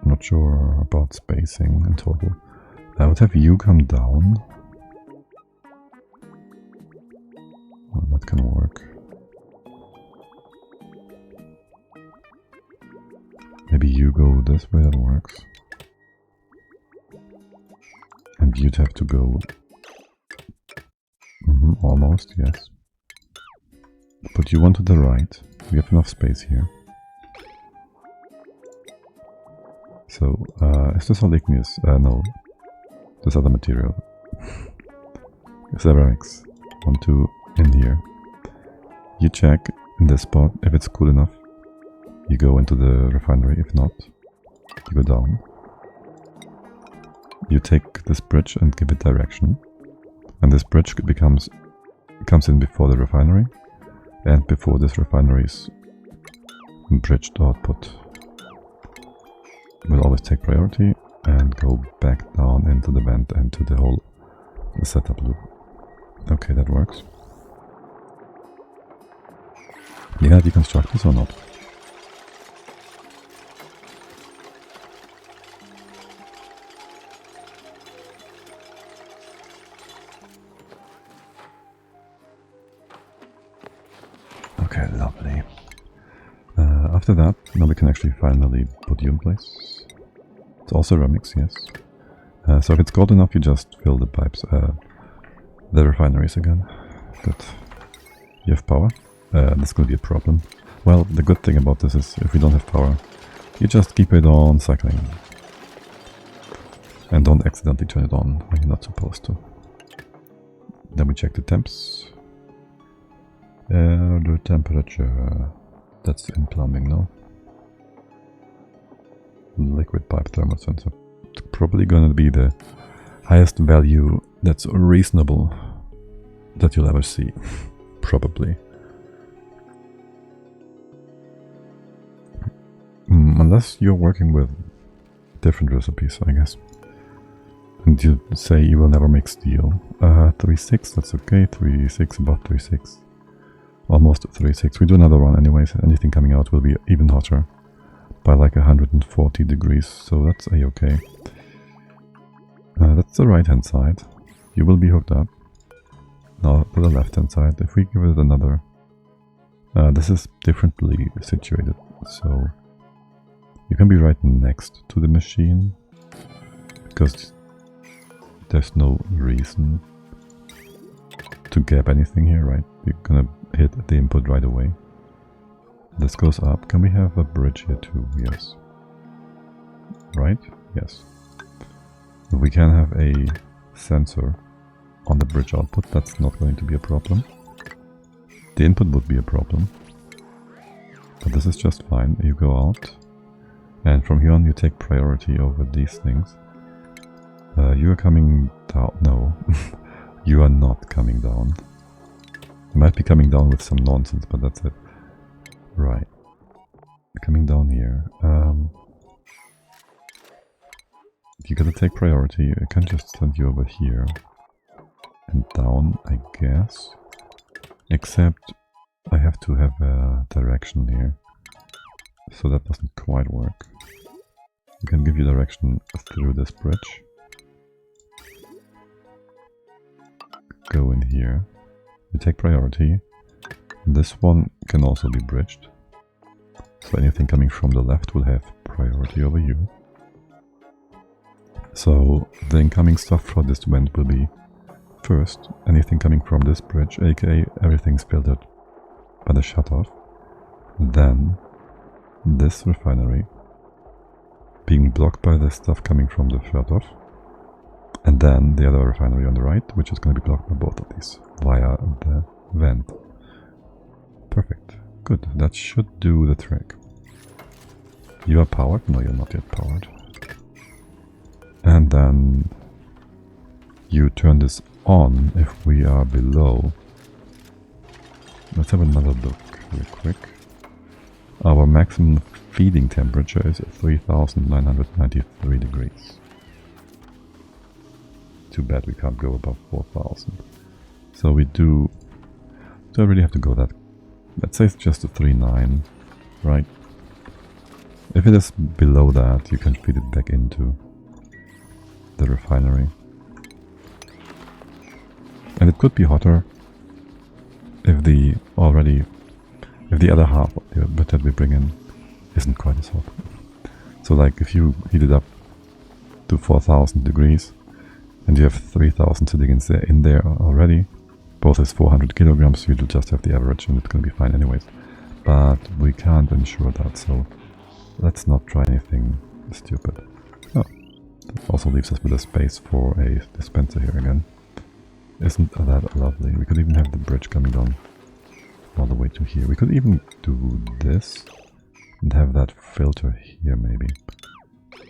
I'm not sure about spacing in total. I would have you come down. Well, that can work. Maybe you go this way, that works. And you'd have to go... almost, yes. Put you one to the right. We have enough space here. So, is this all igneous? No. This other material. Ceramics. 1, 2 in here. You check in this spot if it's cool enough. You go into the refinery. If not, you go down. You take this bridge and give it direction. And this bridge comes in before the refinery and before this refinery's bridged output. We'll always take priority and go back down into the vent and to the whole setup loop. Okay, that works. You gonna deconstruct this or not? Okay, lovely. After that, now we can actually finally put you in place. It's also ceramics, yes. So if it's cold enough, you just fill the pipes, the refineries again. Good. You have power. That's going to be a problem. Well, the good thing about this is if we don't have power, you just keep it on cycling. And don't accidentally turn it on when you're not supposed to. Then we check the temps. The temperature, that's in plumbing, no? Liquid pipe thermal sensor. It's probably gonna be the highest value that's reasonable that you'll ever see. Probably. Unless you're working with different recipes, I guess. And you say you will never make steel. 3.6, that's okay. 3.6, above 3.6. Almost 3.6. We do another one anyways. Anything coming out will be even hotter. By like 140 degrees, so that's a-okay. That's the right hand side. You will be hooked up. Now to the left hand side, if we give it another... this is differently situated, so... You can be right next to the machine, because there's no reason to gap anything here, right? You're gonna hit the input right away. This goes up. Can we have a bridge here too? Yes. Right? Yes. We can have a sensor on the bridge output. That's not going to be a problem. The input would be a problem. But this is just fine. You go out. And from here on you take priority over these things. You are coming down. No. You are not coming down. You might be coming down with some nonsense, but that's it. Right. Coming down here. You gotta take priority. I can just send you over here. And down, I guess. Except I have to have a direction here. So that doesn't quite work. We can give you direction through this bridge. Go in here. You take priority. This one can also be bridged. So anything coming from the left will have priority over you. So the incoming stuff for this vent will be first anything coming from this bridge, aka everything's filtered by the shutoff. Then this refinery being blocked by the stuff coming from the shutoff. And then the other refinery on the right, which is going to be blocked by both of these via the vent. Perfect. Good. That should do the trick. You are powered? No, you're not yet powered. And then you turn this on if we are below. Let's have another look real quick. Our maximum feeding temperature is 3,993 degrees. Too bad we can't go above 4,000. So we don't really have to go that. Let's say it's just a 3.9, right? If it is below that, you can feed it back into the refinery. And it could be hotter if the other half of the bit that we bring in isn't quite as hot. So like if you heat it up to 4,000 degrees and you have 3,000 sitting in there already, both is 400 kilograms, you'll just have the average and it's going to be fine anyways. But we can't ensure that, so let's not try anything stupid. Oh, that also leaves us with a space for a dispenser here again. Isn't that lovely? We could even have the bridge coming down all the way to here. We could even do this and have that filter here maybe.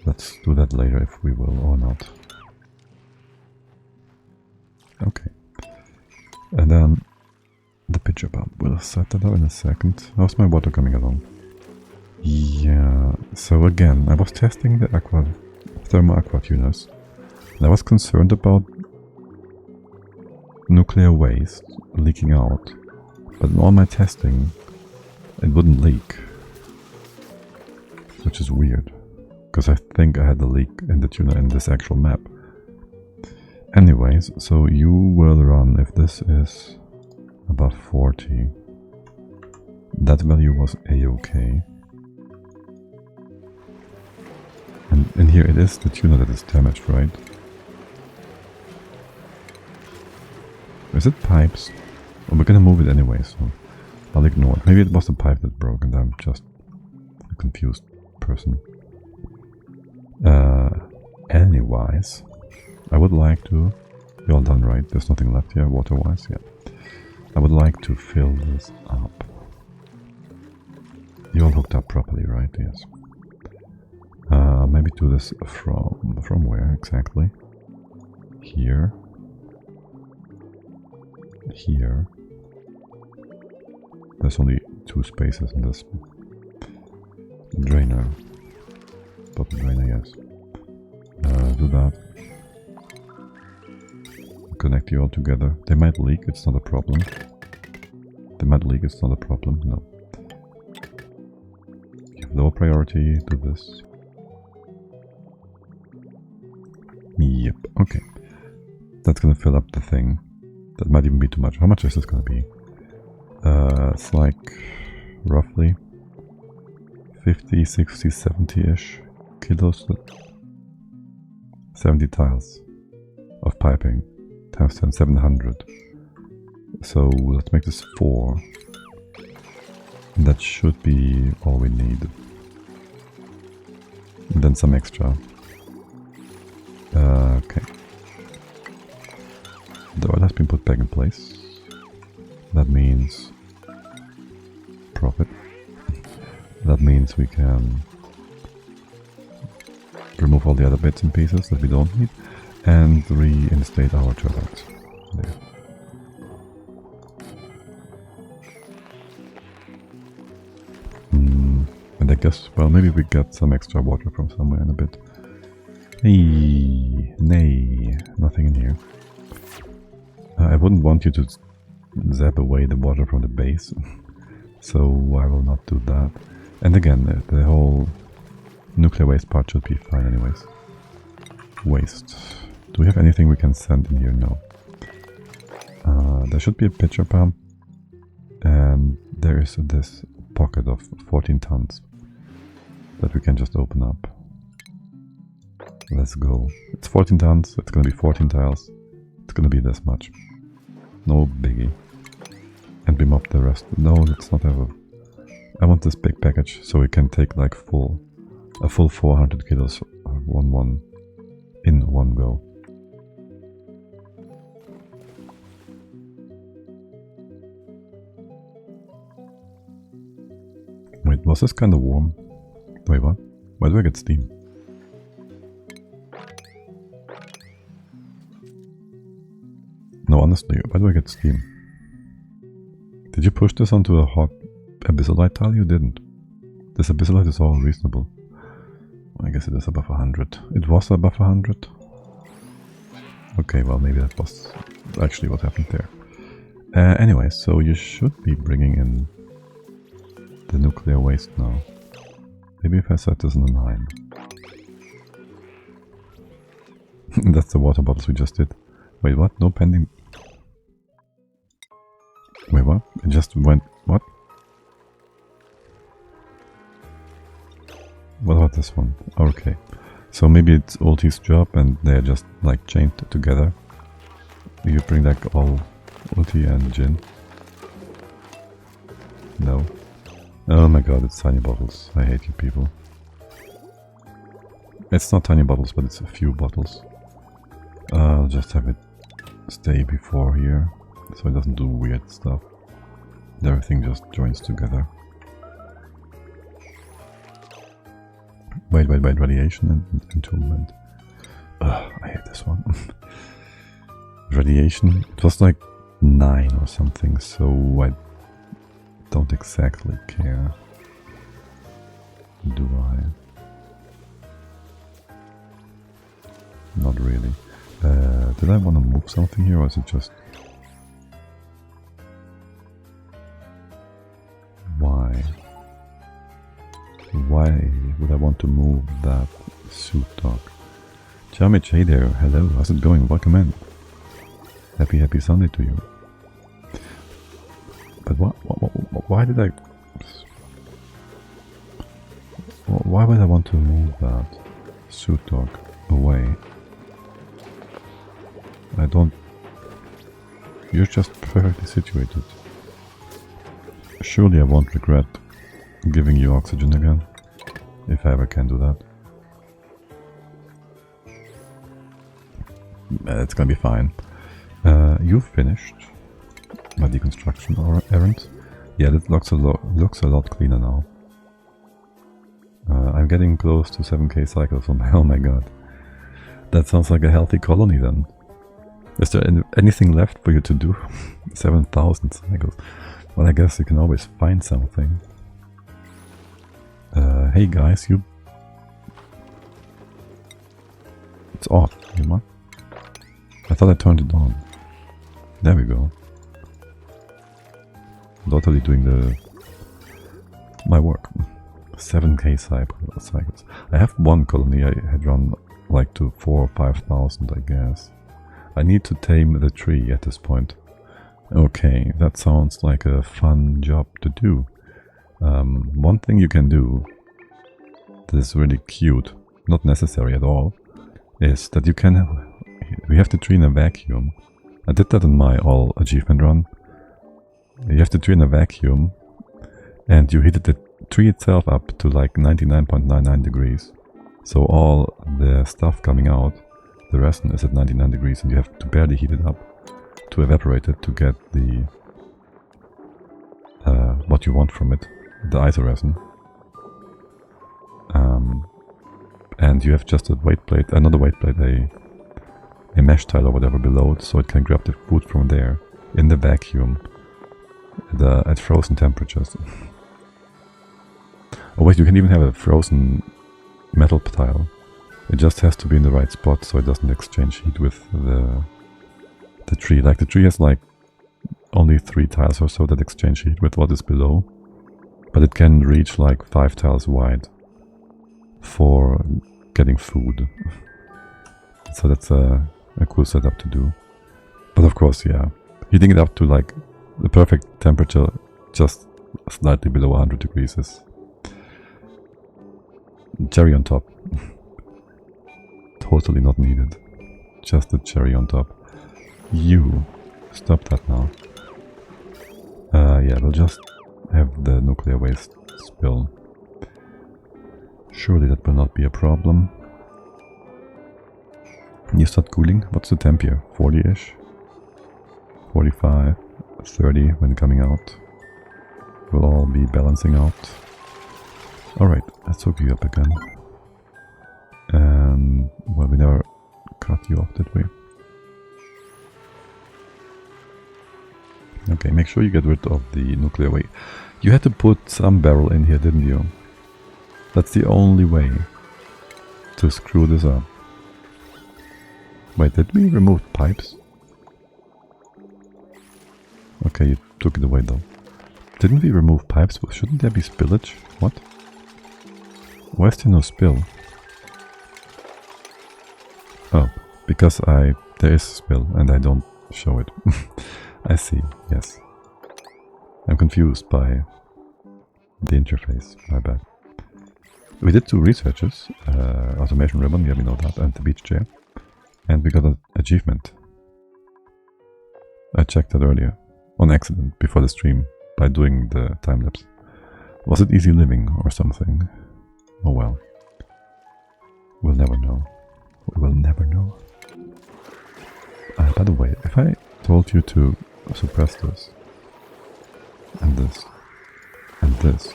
Let's do that later if we will or not. Okay. And then the pitcher pump. We'll set that up in a second. How's my water coming along? Yeah, so again, I was testing the thermal aqua tuners. And I was concerned about nuclear waste leaking out. But in all my testing, it wouldn't leak. Which is weird. Because I think I had the leak in the tuner in this actual map. Anyways, so you will run, if this is above 40, that value was a-okay. And in here it is the tuner that is damaged, right? Is it pipes? Well, we're gonna move it anyway, so I'll ignore it. Maybe it was the pipe that broke and I'm just a confused person. Anyways, I would like to... You're all done, right? There's nothing left here, water-wise, yeah. I would like to fill this up. You all hooked up properly, right? Yes. Maybe do this from where exactly? Here. Here. There's only 2 spaces in this drainer. Bottom drainer, yes. Do that. Connect you all together. They might leak, it's not a problem. They might leak, it's not a problem, no. Give low priority, do this. Yep, okay. That's gonna fill up the thing. That might even be too much. How much is this gonna be? It's like roughly 50, 60, 70-ish kilos. 70 tiles of piping. Times 10, 700. So let's make this 4. And that should be all we need. And then some extra. Okay. The oil has been put back in place. That means profit. That means we can remove all the other bits and pieces that we don't need and reinstate our turbines. There. And I guess, well, maybe we get some extra water from somewhere in a bit. Hey, nay, nothing in here. I wouldn't want you to zap away the water from the base, so I will not do that. And again, the whole Nuclear waste part should be fine anyways. Waste. Do we have anything we can send in here? No. There should be a pitcher pump. And there is this pocket of 14 tons that we can just open up. Let's go. It's 14 tons, it's gonna be 14 tiles. It's gonna be this much. No biggie. And we mop the rest. No, let's not have a... I want this big package so we can take like a full 400 kilos in one go. Wait, was this kind of warm? Wait, what? Why do I get steam? No, honestly, why do I get steam? Did you push this onto a hot Abyssalite tile? You didn't. This Abyssalite is all reasonable. I guess it is above 100. It was above 100? Okay, well maybe that was actually what happened there. Anyway, so you should be bringing in the nuclear waste now. Maybe if I set this in a 9. That's the water bottles we just did. Wait, what? No pending... Wait, what? It just went... What? What about this one? Okay. So maybe it's Ulti's job and they're just like chained together. You bring like all Ulti and Jin. No. Oh my god, it's tiny bottles. I hate you people. It's not tiny bottles, but it's a few bottles. I'll just have it stay before here, so it doesn't do weird stuff. Everything just joins together. Wait, radiation and entombment. Ugh, I hate this one. Radiation, it was like 9 or something, so I don't exactly care. Do I? Not really. Did I want to move something here, or is it just... Why? Why would I want to move that suit dog? Jamich, hey there, hello, how's it going? Welcome in. Happy Sunday to you. But why did I... Why would I want to move that suit dog away? I don't... You're just perfectly situated. Surely I won't regret giving you oxygen again, if I ever can do that. It's gonna be fine. You've finished my deconstruction errand. Yeah, it looks a lot cleaner now. I'm getting close to 7k cycles on my... Oh my god. That sounds like a healthy colony then. Is there anything left for you to do? 7,000 cycles. Well, I guess you can always find something. Hey guys, you... It's off, you know? I thought I turned it on. There we go. Totally doing my work. 7k cycles. I have one colony I had run like to 4,000 or 5,000, I guess. I need to tame the tree at this point. Okay, that sounds like a fun job to do. One thing you can do that is really cute, not necessary at all, is that you can... We have the tree in a vacuum. I did that in my all achievement run. You have the tree in a vacuum and you heated the tree itself up to like 99.99 degrees. So all the stuff coming out, the resin is at 99 degrees and you have to barely heat it up to evaporate it to get the what you want from it, the isoresin. And you have just a weight plate, another weight plate, a mesh tile or whatever below it, so it can grab the food from there in the vacuum at frozen temperatures. Oh wait, you can even have a frozen metal tile. It just has to be in the right spot so it doesn't exchange heat with the tree. Like the tree has like only 3 tiles or so that exchange heat with what is below, but it can reach like 5 tiles wide. for getting food. So that's a cool setup to do. But of course, yeah, heating it up to like the perfect temperature, just slightly below 100 degrees is cherry on top. Totally not needed. Just a cherry on top. You stop that now. Yeah, we'll just have the nuclear waste spill. Surely that will not be a problem. You start cooling. What's the temp here? 40-ish? 45, 30 when coming out. We'll all be balancing out. Alright, let's hook you up again. And, well, we never cut you off, did we? Okay, make sure you get rid of the nuclear waste. You had to put some barrel in here, didn't you? That's the only way to screw this up. Wait, did we remove pipes? Okay, you took it away though. Didn't we remove pipes? Shouldn't there be spillage? What? Why is there no spill? Oh, because there is spill and I don't show it. I see, yes. I'm confused by the interface, my bad. We did 2 researches, automation ribbon, yeah we know that, and the beach chair. And we got an achievement. I checked that earlier, on accident, before the stream, by doing the time-lapse. Was it easy living or something? Oh well. We'll never know. We will never know. By the way, if I told you to suppress this, and this, and this,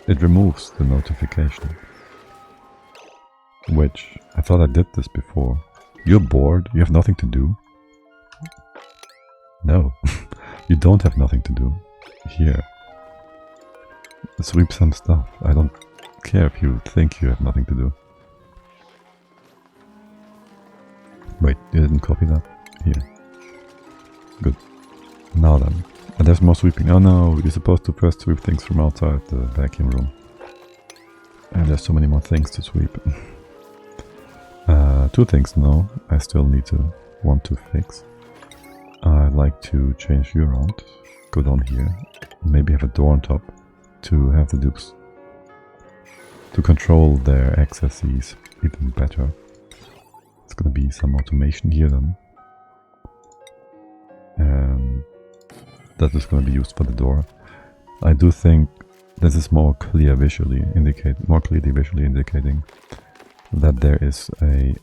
it removes the notification. Which, I thought I did this before. You're bored? You have nothing to do? No, you don't have nothing to do. Here. Sweep some stuff. I don't care if you think you have nothing to do. Wait, you didn't copy that? Here. Good. Now then. And there's more sweeping. Oh no, you're supposed to first sweep things from outside the vacuum room. And there's so many more things to sweep. 2 things now I still want to fix. I'd like to change you around. Go down here. Maybe have a door on top to have the dupes to control their accesses even better. It's gonna be some automation here then. And that is gonna be used for the door. I do think this is more clearly visually indicating that there is a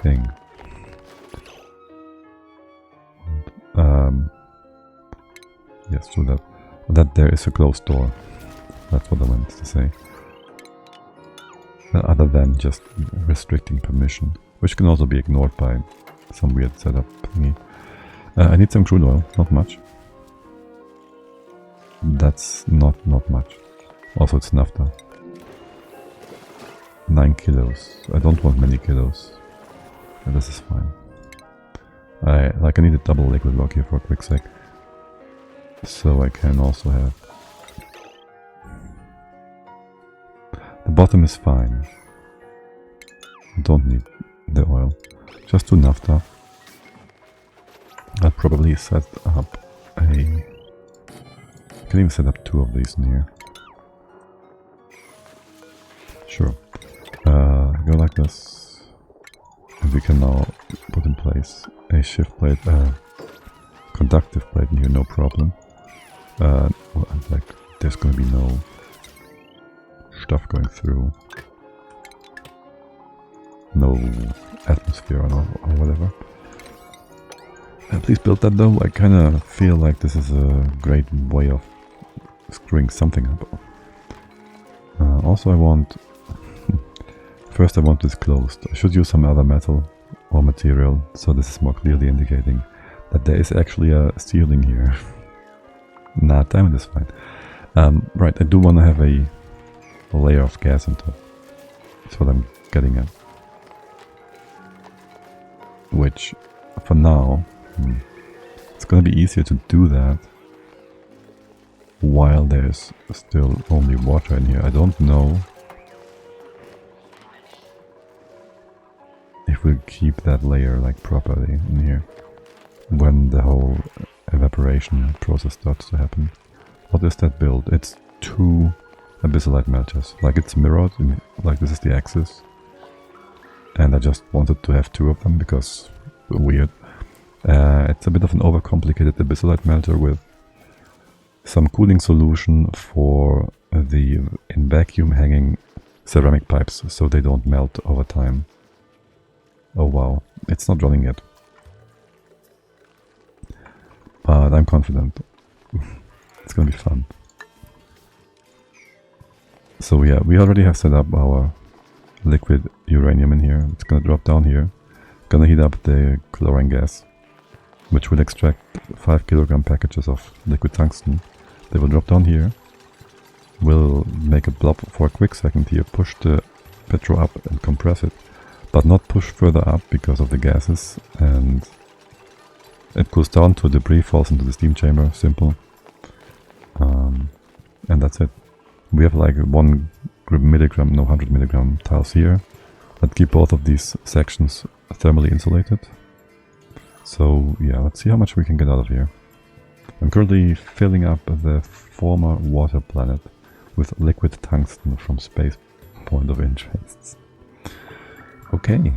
thing. Yes, so that there is a closed door. That's what I meant to say. Other than just restricting permission, which can also be ignored by some weird setup thingy. I need some crude oil, not much. That's not much. Also it's naphtha. 9 kilos. I don't want many kilos. But this is fine. I need a double liquid lock here for a quick sec. So I can also have... The bottom is fine. I don't need the oil. Just do naphtha. I'll probably set up a... I can even set up 2 of these in here. Sure. Go like this. And we can now put in place a shift plate, conductive plate in here, no problem. Well, like, there's gonna be no stuff going through. No atmosphere or whatever. Please build that though. I kinda feel like this is a great way of screwing something up. Also I want... First I want this closed. I should use some other metal or material, so this is more clearly indicating that there is actually a ceiling here. Nah, diamond is fine. Right, I do want to have a layer of gas on top. That's what I'm getting at. Which, for now, it's gonna be easier to do that while there's still only water in here. I don't know if we'll keep that layer like properly in here when the whole evaporation process starts to happen. What is that build? It's 2 Abyssalite melters. Like it's mirrored, like this is the axis. And I just wanted to have 2 of them because weird. It's a bit of an overcomplicated Abyssalite melter with some cooling solution for the in vacuum hanging ceramic pipes so they don't melt over time. Oh wow, it's not running yet. But I'm confident. It's gonna be fun. So yeah, we already have set up our liquid uranium in here. It's gonna drop down here. Gonna heat up the chlorine gas, which will extract 5 kilogram packages of liquid tungsten. They will drop down here. We'll make a blob for a quick second here, push the petro up and compress it, but not push further up because of the gases, and it cools down to debris, falls into the steam chamber, simple. And that's it. We have like 1 milligram, no 100 milligram tiles here that keep both of these sections thermally insulated. So yeah, let's see how much we can get out of here. I'm currently filling up the former water planet with liquid tungsten from space point of interests. Okay.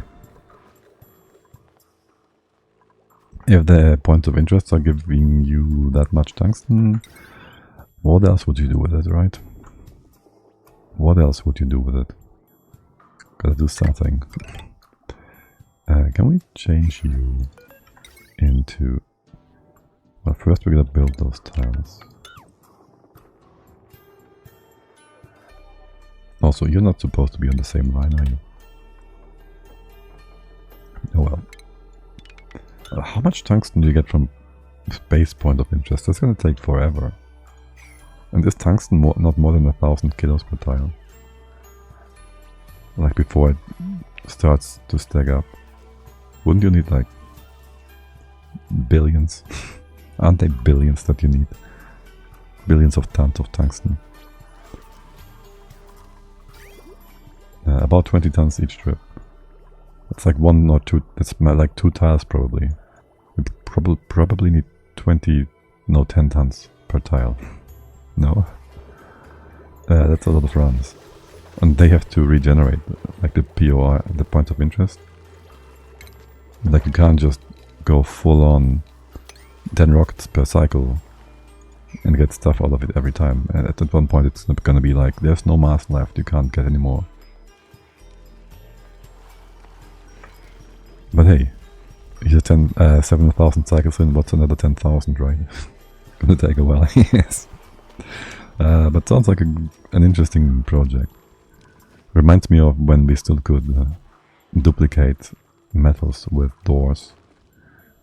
If the points of interest are giving you that much tungsten, what else would you do with it, right? What else would you do with it? Gotta do something. Can we change you into... Well, first we're gonna build those tiles. Also, you're not supposed to be on the same line, are you? Oh well. How much tungsten do you get from space point of interest? That's gonna take forever. And is tungsten not more than 1,000 kilos per tile? Like before it starts to stack up. Wouldn't you need like billions? Aren't they billions that you need? Billions of tons of tungsten. About 20 tons each trip. It's like 1 or 2, it's like 2 tiles probably. You probably need 10 tons per tile. No? That's a lot of runs. And they have to regenerate, like the POI, the point of interest. Like you can't just go full on 10 rockets per cycle and get stuff out of it every time. And at one point it's gonna be like, there's no mass left, you can't get any more. But hey, you're 7,000 cycles in, what's another 10,000, right? Gonna take a while, yes. But sounds like an interesting project. Reminds me of when we still could duplicate metals with doors.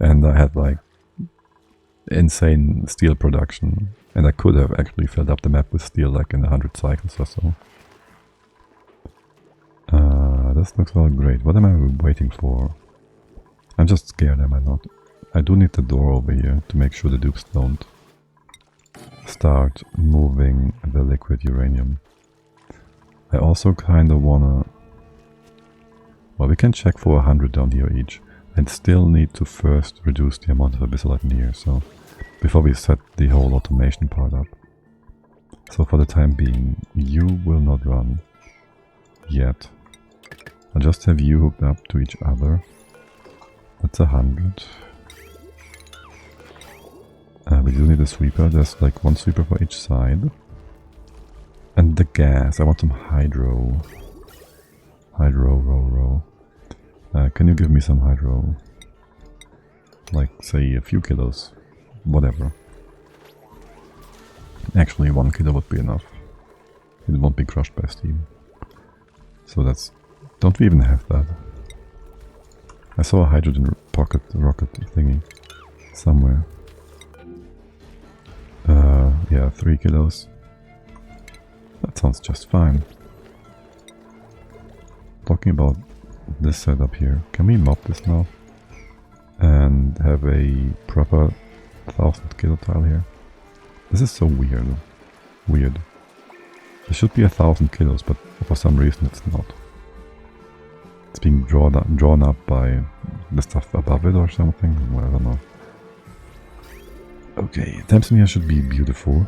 And I had like insane steel production. And I could have actually filled up the map with steel like in 100 cycles or so. This looks all great. What am I waiting for? I'm just scared, am I not? I do need the door over here to make sure the dupes don't start moving the liquid uranium. I also kind of wanna... Well, we can check for 100 down here each. And still need to first reduce the amount of Abyssalite in here, so... Before we set the whole automation part up. So for the time being, you will not run. Yet. I'll just have you hooked up to each other. That's 100. We do need a sweeper. There's like 1 sweeper for each side. And the gas. I want some hydro. Hydro. Can you give me some hydro? Like, say, a few kilos. Whatever. Actually, 1 kilo would be enough. It won't be crushed by steam. So that's... Don't we even have that? I saw a hydrogen pocket rocket thingy somewhere. Yeah, 3 kilos. That sounds just fine. Talking about this setup here, can we mop this now? And have a proper 1,000 kilo tile here? This is so weird. Weird. It should be 1,000 kilos, but for some reason it's not. It's being drawn up by the stuff above it or something. Well, I don't know. Okay, temps in here should be beautiful.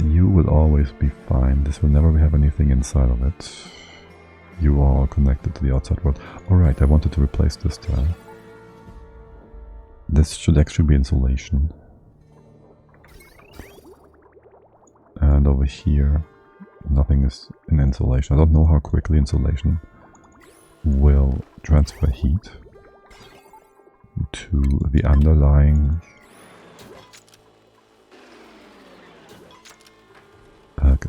You will always be fine. This will never have anything inside of it. You are connected to the outside world. Alright, I wanted to replace this tile. This should actually be insulation. And over here, nothing is in insulation. I don't know how quickly insulation will transfer heat to the underlying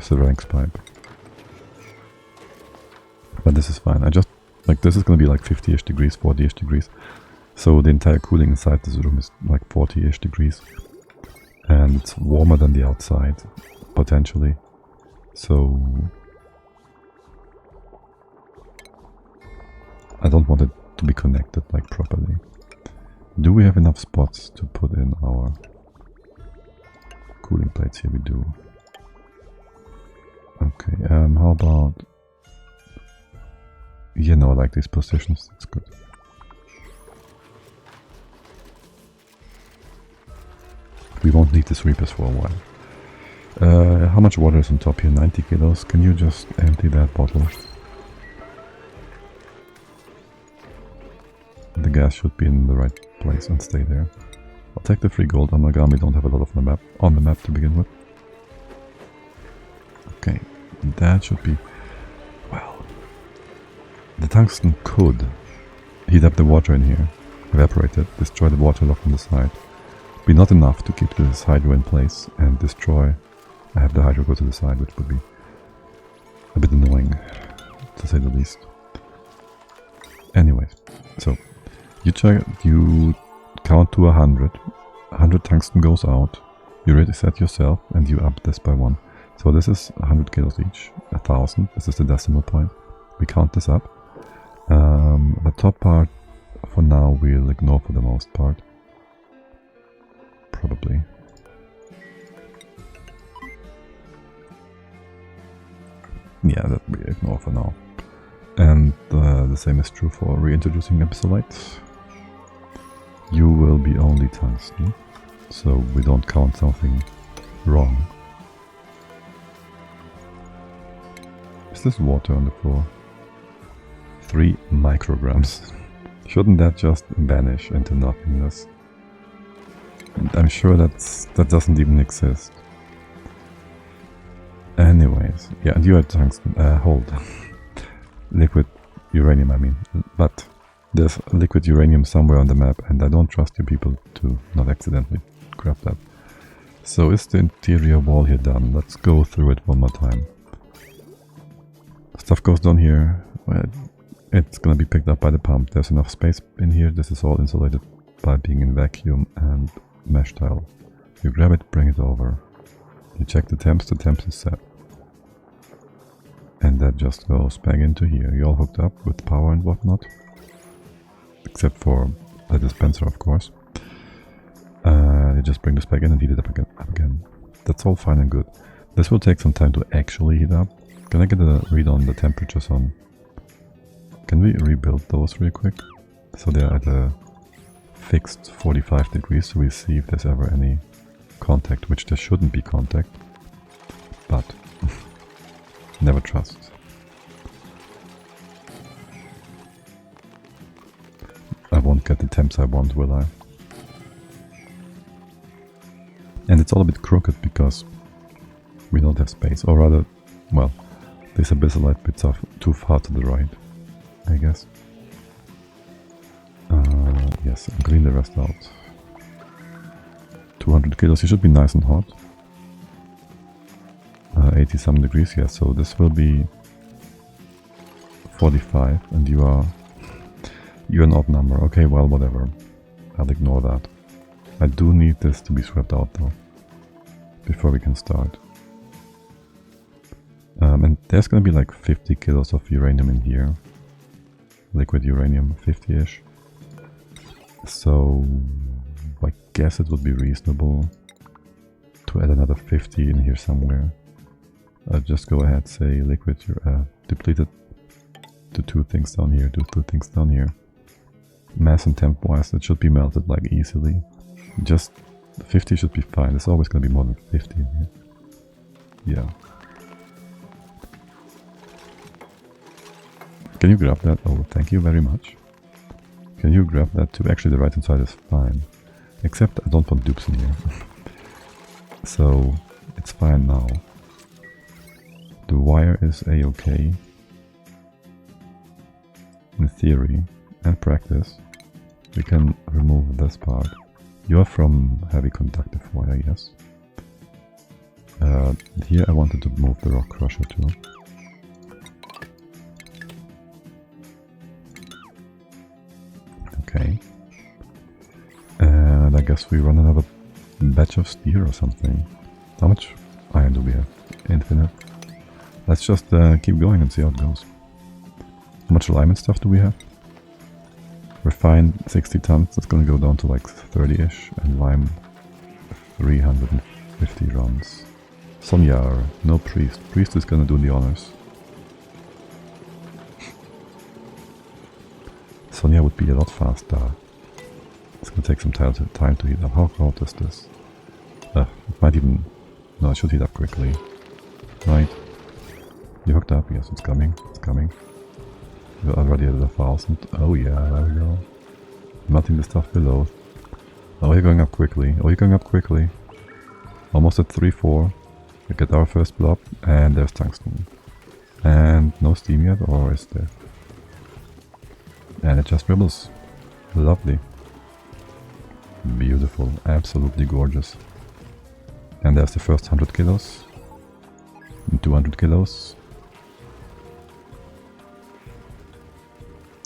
ceramics pipe. But this is fine. I just, like, this is gonna be like 50-ish degrees, 40-ish degrees. So the entire cooling inside this room is like 40-ish degrees. And it's warmer than the outside, potentially. So I don't want it to be connected like properly. Do we have enough spots to put in our cooling plates? Here we do. Okay, how about... Yeah, no, I like these positions, it's good. We won't need the sweepers for a while. How much water is on top here? 90 kilos. Can you just empty that bottle? The gas should be in the right place and stay there. I'll take the free gold amalgam. We don't have a lot of on the map to begin with. Okay, that should be... Well, the tungsten could heat up the water in here, evaporate it, destroy the water lock on the side. Be not enough to keep this hydro in place and destroy... I have the hydro go to the side, which would be a bit annoying, to say the least. Anyways, so you count to 100. 100 tungsten goes out. You reset yourself and you up this by 1. So this is 100 kilos each, 1,000. This is the decimal point. We count this up. The top part, for now, we'll ignore for the most part. Probably. Yeah, that we ignore for now. And the same is true for reintroducing Abyssalite. You will be only tungsten, so we don't count something wrong. Is this water on the floor? 3 micrograms. Shouldn't that just vanish into nothingness? And I'm sure that doesn't even exist. Anyways, yeah, and you had tungsten. Hold. Liquid uranium, I mean. But there's liquid uranium somewhere on the map, and I don't trust you people to not accidentally grab that. So is the interior wall here done? Let's go through it one more time. Stuff goes down here. Well, it's gonna be picked up by the pump. There's enough space in here. This is all insulated by being in vacuum and mesh tile. You grab it, bring it over. You check the temps is set. And that just goes back into here. You're all hooked up with power and whatnot. Except for the dispenser, of course. You just bring this back in and heat it up again. That's all fine and good. This will take some time to actually heat up. Can I get a read on the temperatures on... Can we rebuild those real quick? So they're at a fixed 45 degrees, so we see if there's ever any contact, which there shouldn't be contact. But... never trust. I won't get the temps I want, will I? And it's all a bit crooked because we don't have space, or rather, well, these Abyssalite bits are too far to the right, I guess. Yes, and clean the rest out. 200 kilos, you should be nice and hot. 80 some degrees, yeah, so this will be 45, and you're an odd number. Okay, well, whatever. I'll ignore that. I do need this to be swept out though, before we can start. And there's gonna be like 50 kilos of uranium in here. Liquid uranium, 50-ish. So I guess it would be reasonable to add another 50 in here somewhere. Just go ahead, say liquid your depleted. Do 2 things down here, do 2 things down here. Mass and temp wise, it should be melted like easily. Just 50 should be fine. There's always going to be more than 50 in here. Yeah. Can you grab that? Oh, thank you very much. Can you grab that too? Actually, the right hand side is fine. Except I don't want dupes in here. So, it's fine now. The wire is a-okay. In theory and practice, we can remove this part. You're from heavy conductive wire, yes. Here I wanted to move the rock crusher too. Okay. And I guess we run another batch of steel or something. How much iron do we have? Infinite. Let's just keep going and see how it goes. How much alignment stuff do we have? Refine 60 tons, that's gonna go down to like 30-ish, and lime 350 runs. Sonya, no priest. Priest is gonna do the honors. Sonya would be a lot faster. It's gonna take some time to heat up. How hot is this? It might even... No, it should heat up quickly. Right. You hooked up? Yes, it's coming. It's coming. We're already at 1,000. Oh yeah, there we go. Melting the stuff below. Oh, you're going up quickly. Oh, you're going up quickly. Almost at 3-4. We get our first blob, and there's tungsten. And no steam yet, or is there? And it just dribbles. Lovely. Beautiful. Absolutely gorgeous. And there's the first 100 kilos. And 200 kilos.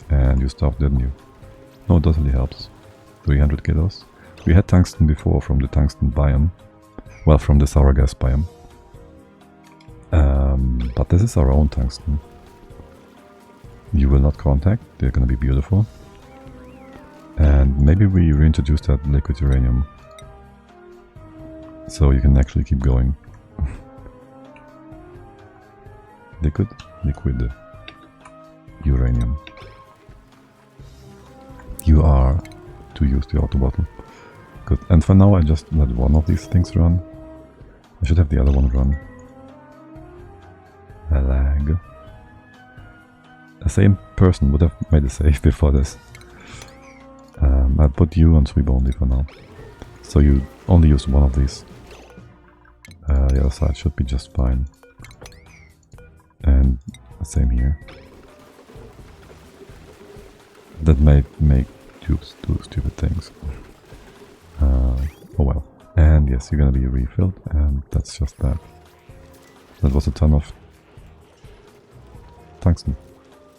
And you stopped, didn't you? No, it totally helps. 300 kilos. We had tungsten before from the tungsten biome. Well, from the sour gas biome. But this is our own tungsten. You will not contact, they're gonna be beautiful. And maybe we reintroduce that liquid uranium. So you can actually keep going. Liquid uranium. You are to use the auto bottle. Good. And for now I just let one of these things run. I should have the other one run. A lag. The same person would have made a save before this. I'll put you on sweep only for now. So you only use one of these. The other side should be just fine. And the same here. That may make tubes do stupid things. Oh well. And yes, you're gonna be refilled, and that's just that. That was a ton of tungsten.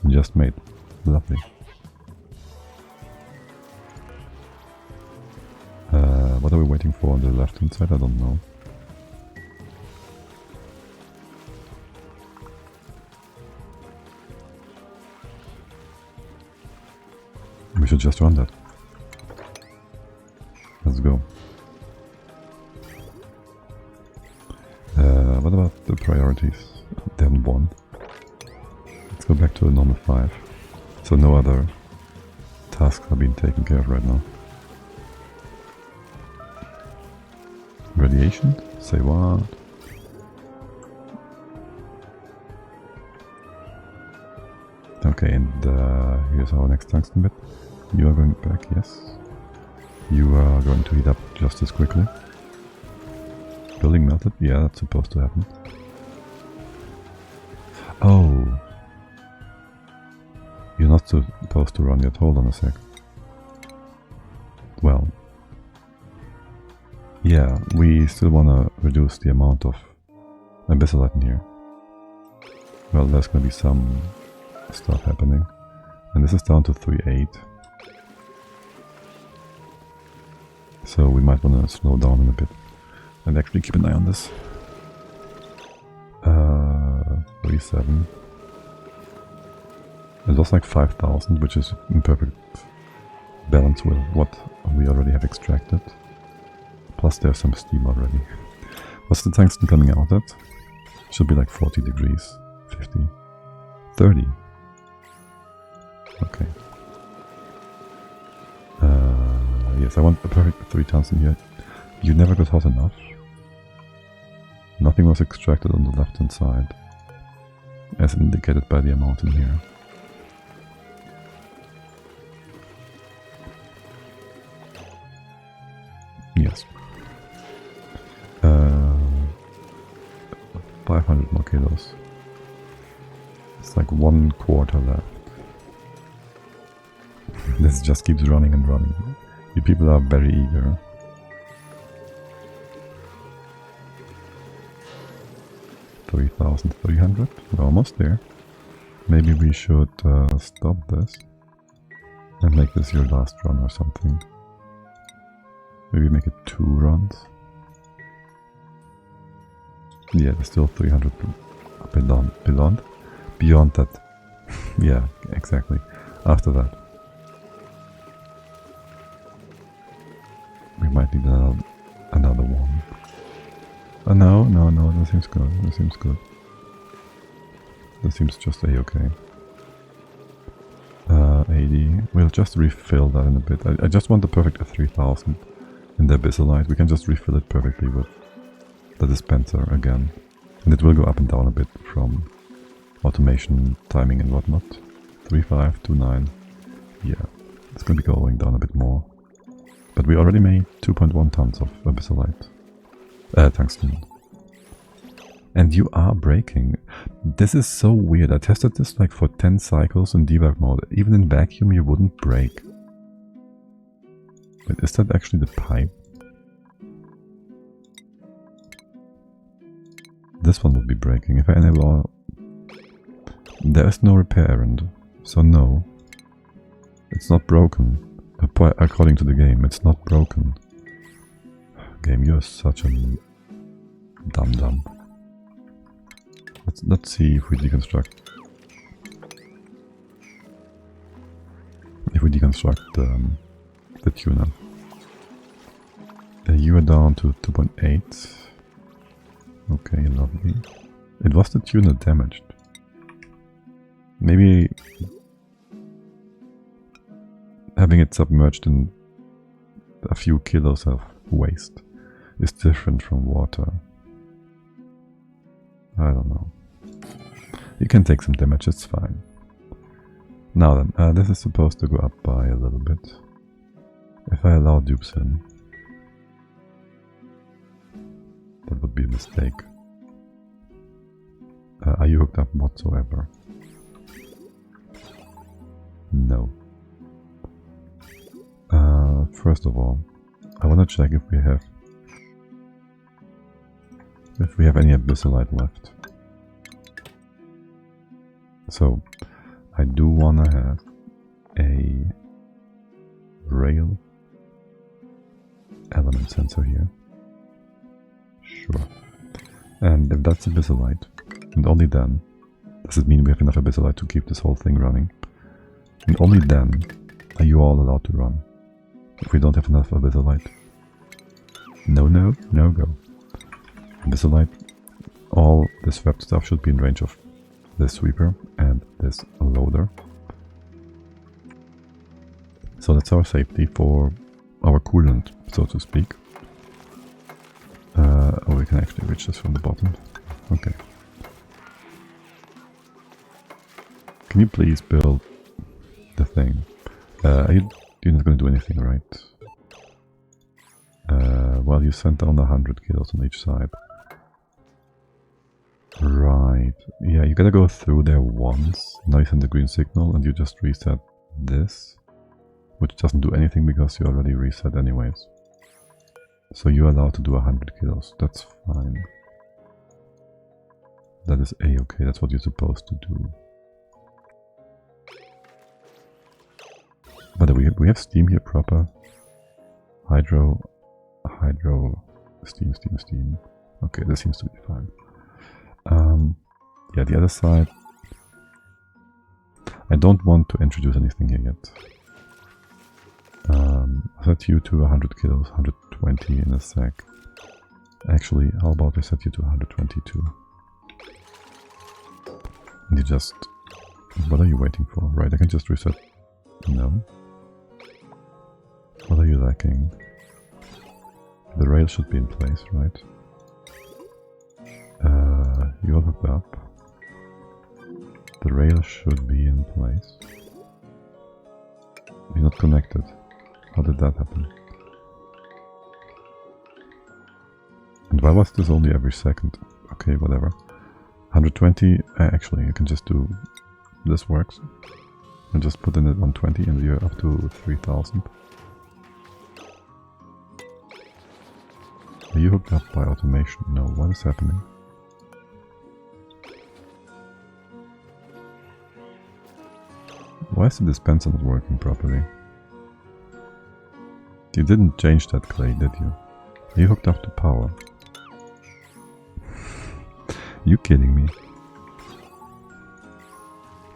Just made. Lovely. What are we waiting for on the left hand side? I don't know. We should just run that. Let's go. What about the priorities? They haven't won. Let's go back to a normal 5. So no other tasks are being taken care of right now. Radiation? Say what? Okay, and here's our next tungsten bit. You are going back, yes. You are going to heat up just as quickly. Building melted? Yeah, that's supposed to happen. Oh! You're not supposed to run yet, hold on a sec. Well... Yeah, we still want to reduce the amount of Abyssalite in here. Well, there's going to be some stuff happening. And this is down to 3.8. So we might want to slow down in a bit. And actually keep an eye on this. 37. It was like 5,000, which is in perfect balance with what we already have extracted. Plus there's some steam already. What's the tungsten coming out at? Should be like 40 degrees. 50. 30. Okay. Yes, I want a perfect 3 tungsten here. You never got hot enough. Nothing was extracted on the left hand side, as indicated by the amount in here. Yes. 500 more kilos. It's like 1/4 left. This just keeps running and running. You people are very eager. $3,300. We're almost there. Maybe we should stop this and make this your last run or something. Maybe make it 2 runs. Yeah, there's still 300 beyond that. Yeah, exactly. After that, we might need another one. No, that seems good. That seems good. That seems just a-okay. 80. We'll just refill that in a bit. I just want the perfect 3000 in the Abyssalite. We can just refill it perfectly with the dispenser again. And it will go up and down a bit from automation, timing and whatnot. 3529. Yeah, it's going to be going down a bit more. But we already made 2.1 tons of Abyssalite. Tungsten. And you are breaking. This is so weird. I tested this like for 10 cycles in debug mode. Even in vacuum you wouldn't break. Wait, is that actually the pipe? This one would be breaking. If I enable all... There is no repair errand. So no. It's not broken. According to the game, it's not broken. Game, you're such a dum-dum. Let's see if we deconstruct. If we deconstruct the tuner. You are down to 2.8. Okay, lovely. It was the tuner damaged. Maybe having it submerged in a few kilos of waste is different from water. I don't know. You can take some damage, it's fine. Now then, this is supposed to go up by a little bit. If I allow dupes in, that would be a mistake. Are you hooked up whatsoever? No. First of all, I want to check if we have any Abyssalite left. So, I do want to have a rail element sensor here. Sure. And if that's Abyssalite, and only then, does it mean we have enough Abyssalite to keep this whole thing running? And only then are you all allowed to run. If we don't have enough Abyssalite. No go. Abyssalite, all this swept stuff should be in range of this sweeper and this loader. So that's our safety for our coolant, so to speak. Oh, we can actually reach this from the bottom. Okay. Can you please build the thing? You're not going to do anything, right? Well, you sent down 100 kilos on each side. Right. Yeah, you gotta go through there once. Now you send the green signal and you just reset this. Which doesn't do anything because you already reset anyways. So you're allowed to do 100 kilos. That's fine. That is a-okay. That's what you're supposed to do. But we have steam here proper. Hydro, steam. Okay, this seems to be fine. Yeah, the other side. I don't want to introduce anything here yet. Set you to 100 kilos, 120 in a sec. Actually, how about I set you to 122? And you just... What are you waiting for? Right, I can just reset. No. What are you lacking? The rail should be in place, right? You're hooked up. The rail should be in place. You're not connected. How did that happen? And why was this only every second? Okay, whatever. 120, actually, you can just do... This works. And just put in it 120 and you're up to 3000. Are you hooked up by automation? No, what is happening? Why is the dispenser not working properly? You didn't change that clay, did you? Are you hooked up to power? You kidding me?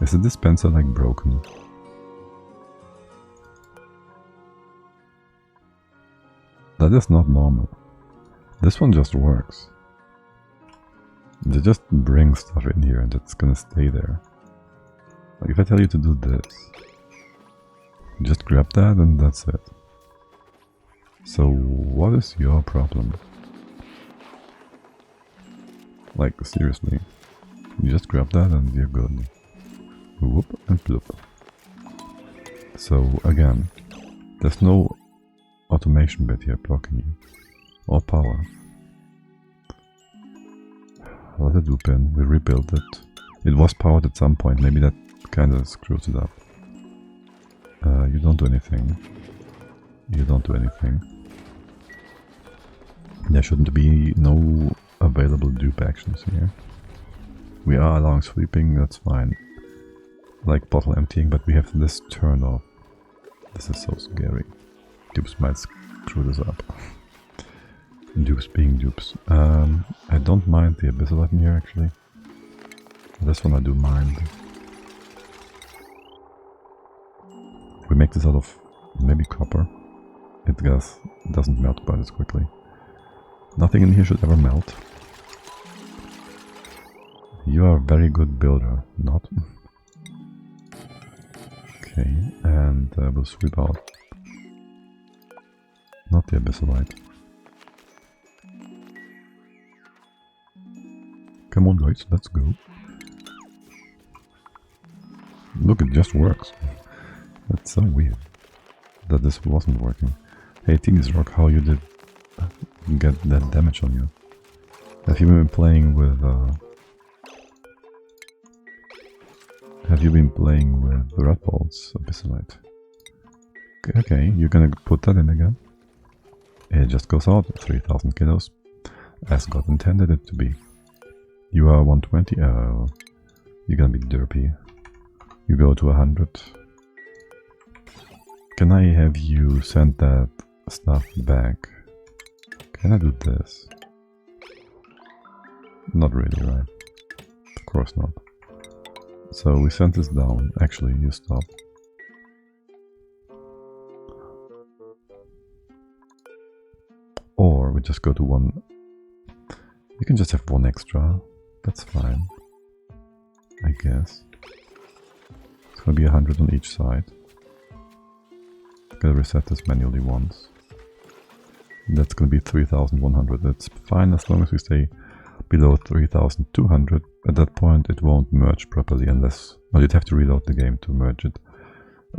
Is the dispenser like broken? That is not normal. This one just works. They just bring stuff in here and it's gonna stay there. Like if I tell you to do this, just grab that and that's it. So what is your problem? Like seriously, you just grab that and you're good. Whoop and bloop. So again, there's no automation bit here blocking you. Or power. What a dupin, we rebuilt it. It was powered at some point, maybe that kinda screws it up. You don't do anything. You don't do anything. There shouldn't be no available dupe actions here. We are allowing sweeping, that's fine. Like bottle emptying, but we have this turned off. This is so scary. Dupes might screw this up. Dupes being dupes. I don't mind the Abyssalite in here actually. This one I do mind. We make this out of maybe copper. It doesn't melt quite as quickly. Nothing in here should ever melt. You are a very good builder, not? Okay, and we'll sweep out. Not the Abyssalite. Come on guys, let's go. Look, it just works. That's so weird that this wasn't working. Hey Teeny's Rock, how you did get that damage on you? Have you been playing with the Red Balls Abyssalite? Okay, you're gonna put that in again. It just goes out 3000 kilos, as God intended it to be. You are 120. You're gonna be derpy. You go to 100. Can I have you send that stuff back? Can I do this? Not really, right? Of course not. So we sent this down. Actually, you stop. Or we just go to one. You can just have one extra. That's fine. I guess. It's gonna be 100 on each side. Gotta reset this manually once. That's gonna be 3100. That's fine as long as we stay below 3200. At that point it won't merge properly unless... Well, you'd have to reload the game to merge it.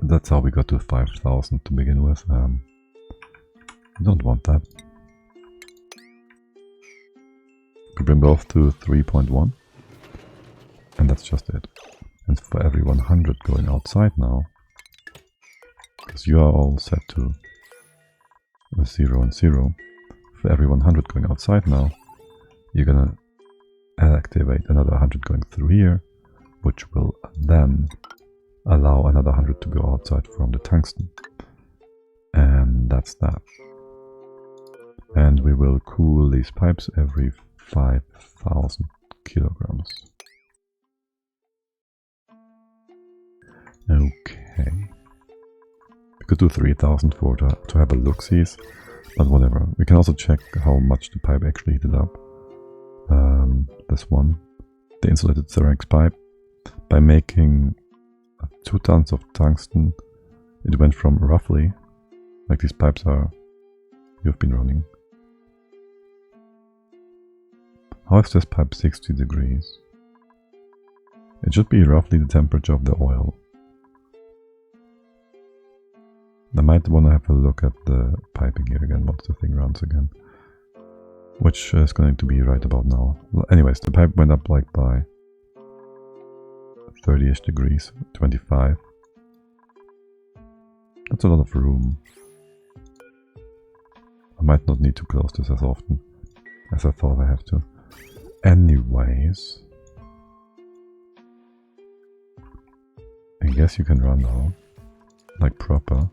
That's how we got to 5000 to begin with. Don't want that. We bring both to 3.1. And that's just it. And for every 100 going outside now, because you are all set to 0 and 0, for every 100 going outside now, you're gonna activate another 100 going through here, which will then allow another 100 to go outside from the tungsten. And that's that. And we will cool these pipes every 5000 kilograms. Okay. We could do 3000 for to have a look-sees. But whatever. We can also check how much the pipe actually heated up. This one. The insulated ceramics pipe. By making 2 tons of tungsten, it went from roughly, like these pipes are, you've been running. How is this pipe 60 degrees? It should be roughly the temperature of the oil. I might want to have a look at the piping here again, once the thing runs again. Which is going to be right about now. Well, anyways, the pipe went up like by 30-ish degrees, 25. That's a lot of room. I might not need to close this as often as I thought I have to. Anyways, I guess you can run now, like proper.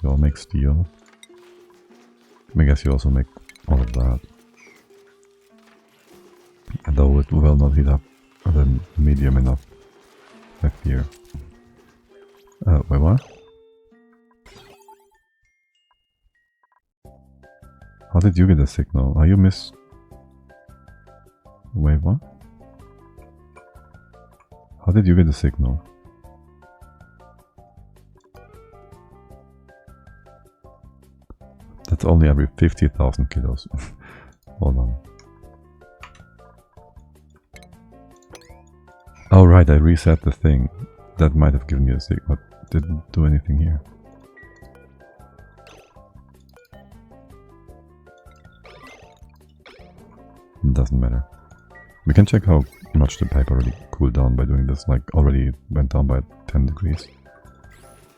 You all make steel. I guess you also make all of that. Though it will not heat up the medium enough, I fear. Wait, what? How did you get a signal? Are you miss... Wait, what? How did you get a signal? That's only every 50,000 kilos. Hold on. Oh right, I reset the thing. That might have given you a signal, but didn't do anything here. Doesn't matter. We can check how much the pipe already cooled down by doing this. Like, already went down by 10 degrees.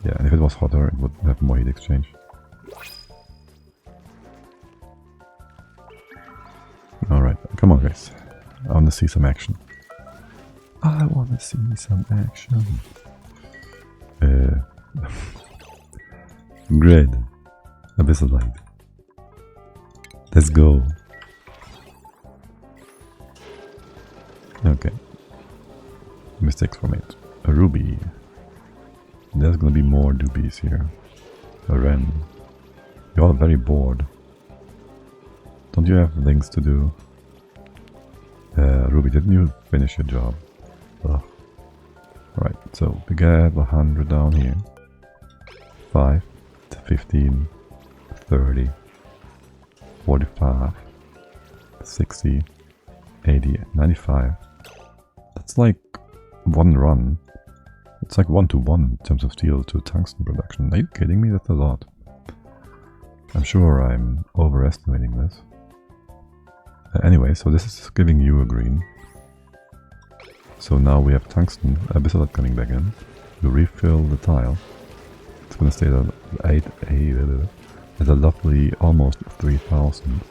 Yeah, and if it was hotter, it would have more heat exchange. Alright, come on guys. I want to see some action. I want to see some action. Great. Abyssalite. Let's go. Okay. Mistakes were made. A ruby. There's gonna be more doobies here. A wren. You're all very bored. Don't you have things to do? Ruby, didn't you finish your job? Ugh. Right, so we get 100 down here. 5, 15, 30, 45, 60, 80, 95. That's like one run. It's like 1-to-1 in terms of steel to tungsten production. Are you kidding me? That's a lot. I'm sure I'm overestimating this. Anyway, so this is giving you a green. So now we have tungsten, Abyssalite coming back in. You refill the tile. It's gonna stay at a lovely almost 3000.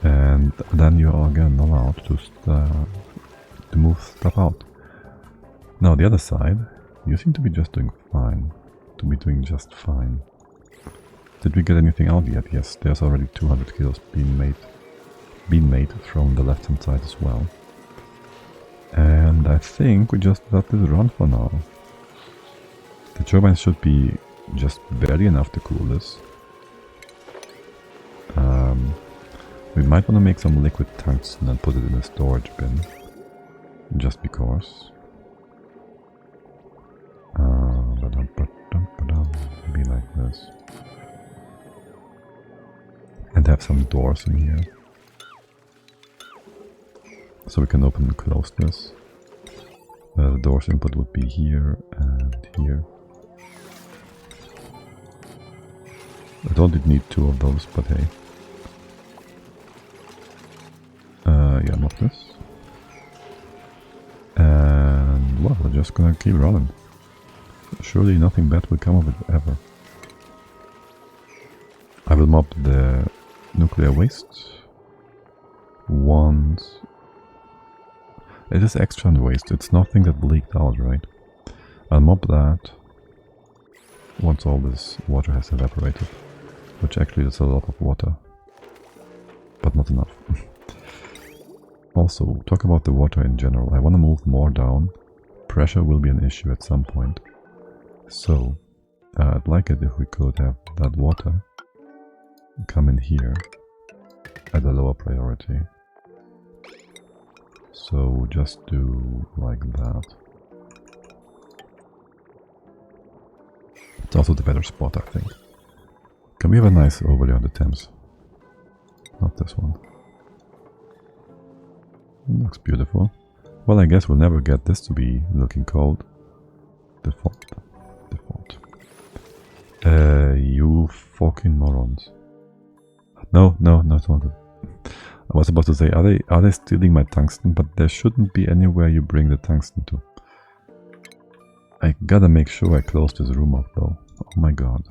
And then you are again allowed to move stuff out. Now the other side, you seem to be just doing fine. To be doing just fine. Did we get anything out yet? Yes, there's already 200 kilos being made from the left hand side as well. And I think we just let this run for now. The turbines should be just barely enough to cool this. We might want to make some liquid tungsten and put it in a storage bin. Just because. Be like this. And have some doors in here. So we can open and close this. The doors input would be here and here. I don't need 2 of those, but hey. Yeah, not this. And well, we're just gonna keep running. Surely nothing bad will come of it ever. I will mop the nuclear waste once. It is extra waste, it's nothing that leaked out, right? I'll mop that once all this water has evaporated. Which actually is a lot of water. But not enough. Also, talk about the water in general. I want to move more down. Pressure will be an issue at some point. So, I'd like it if we could have that water come in here at a lower priority. So just do like that. It's also the better spot, I think. Can we have a nice overlay on the Thames? Not this one. Looks beautiful. Well, I guess we'll never get this to be looking cold. Default. Default. You fucking morons. No, it's not good. I was about to say, are they stealing my tungsten? But there shouldn't be anywhere you bring the tungsten to. I gotta make sure I close this room up though. Oh my god.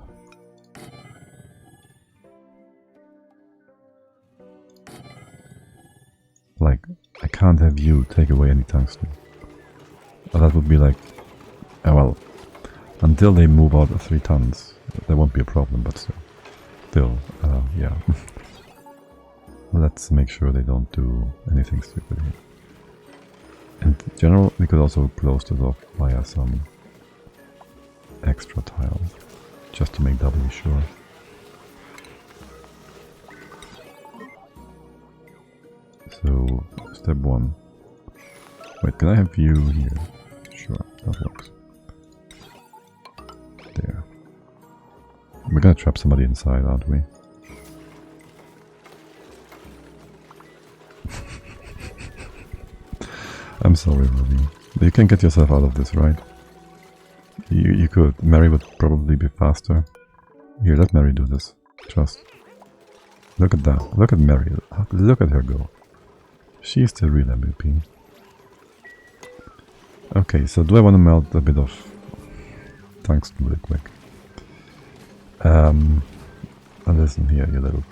Like, I can't have you take away any tungsten. That would be like, well, until they move out 3 tons, there won't be a problem, but still, yeah. Let's make sure they don't do anything stupid here. In general, we could also close this off via some extra tiles, just to make doubly sure. So, step 1. Wait, can I have you here? Sure, that works. There. We're gonna trap somebody inside, aren't we? I'm sorry, Ruby. You can get yourself out of this, right? You could. Mary would probably be faster. Here, let Mary do this. Trust. Look at that. Look at Mary. Look at her go. She's the real MVP. Okay, so do I want to melt a bit of tungsten really quick? Listen here, you little...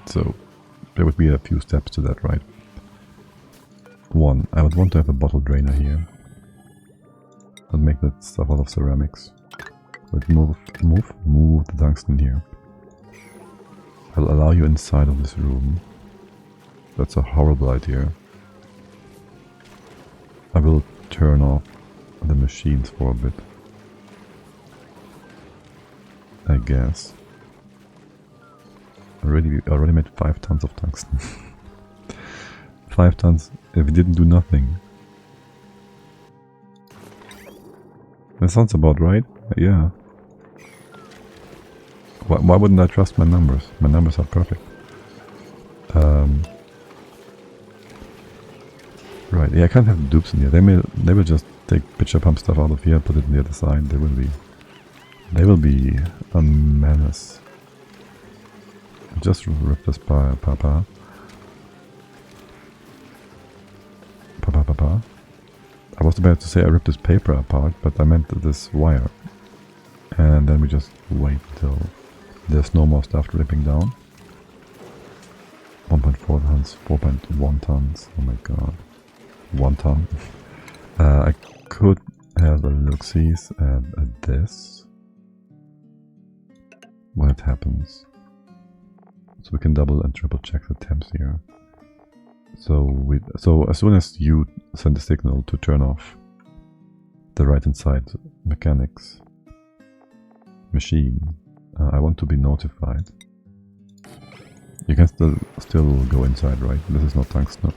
So, there would be a few steps to that, right? 1, I would want to have a bottle drainer here. I'd make that stuff out of ceramics. But move the tungsten here. I'll allow you inside of this room. That's a horrible idea. I will turn off the machines for a bit. I guess. I already made 5 tons of tungsten. 5 tons if we didn't do nothing. That sounds about right. Yeah. Why wouldn't I trust my numbers? My numbers are perfect. Right, yeah, I can't have dupes in here. They will just take pitcher pump stuff out of here, put it on the other side. They will be a menace. Just rip this papa. I was about to say I ripped this paper apart, but I meant this wire. And then we just wait till there's no more stuff dripping down. 1.4 tons, 4.1 tons. Oh my god. 1 ton. I could have a look-sees at this when it happens. So we can double and triple check the temps here. So as soon as you send a signal to turn off the right hand side mechanics machine, I want to be notified. You can still go inside, right? This is not tungsten.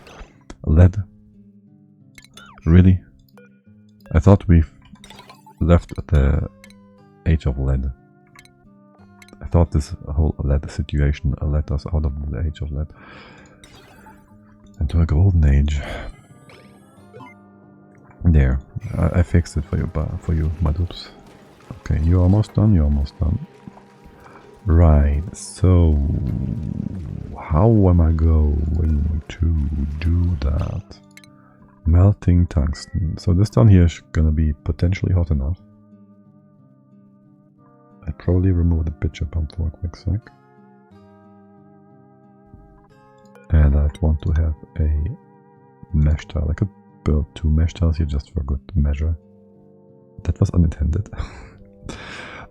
Lead. Really? I thought we left the age of lead. I thought this whole lead situation led us out of the age of lead into a golden age. There, I fixed it for you, my dupes. Okay, you're almost done. Right, so how am I going to do that? Melting tungsten. So this down here is gonna be potentially hot enough. I'd probably remove the pitcher pump for a quick sec. And I'd want to have a mesh tile. I could build 2 mesh tiles here just for good measure. That was unintended.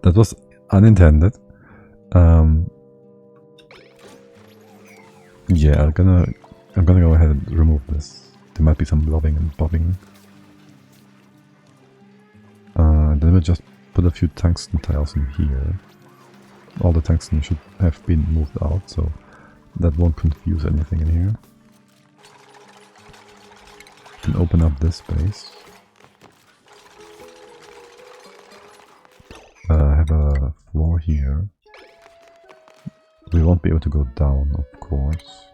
That was unintended. Yeah, I'm gonna go ahead and remove this. There might be some lobbing and bobbing. will just put a few tungsten tiles in here. All the tungsten should have been moved out, so that won't confuse anything in here. Can open up this space. Have a floor here. We won't be able to go down, of course.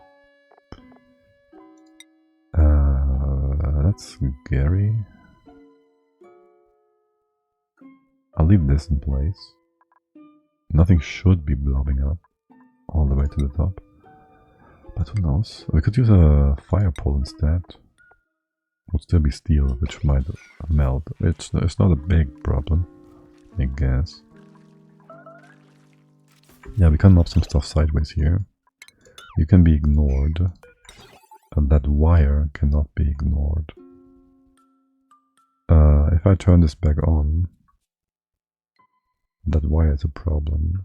That's scary. I'll leave this in place. Nothing should be blobbing up all the way to the top. But who knows? We could use a fire pole instead. Would still be steel, which might melt. It's not a big problem, I guess. Yeah, we can mob some stuff sideways here. You can be ignored. And that wire cannot be ignored. If I turn this back on, that wire is a problem.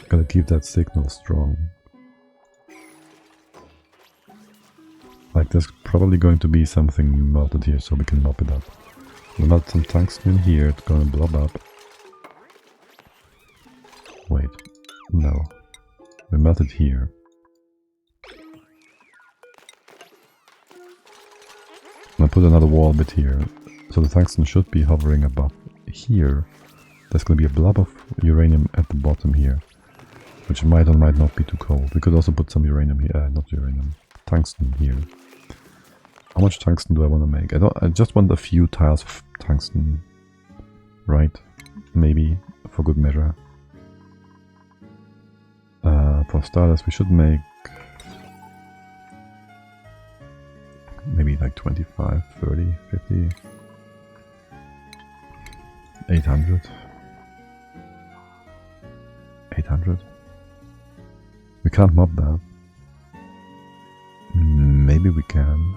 Gotta keep that signal strong. Like there's probably going to be something melted here so we can mop it up. We melt some tungsten in here, it's gonna blob up. Wait, no. We melt it here. I'll put another wall bit here. So the tungsten should be hovering above here. There's gonna be a blob of uranium at the bottom here. Which might or might not be too cold. We could also put some uranium here, not uranium, tungsten here. How much tungsten do I want to make? I just want a few tiles of tungsten. Right? Maybe, for good measure. For starters, we should make maybe like 25, 30, 50, 800. 800. We can't mob that. Maybe we can,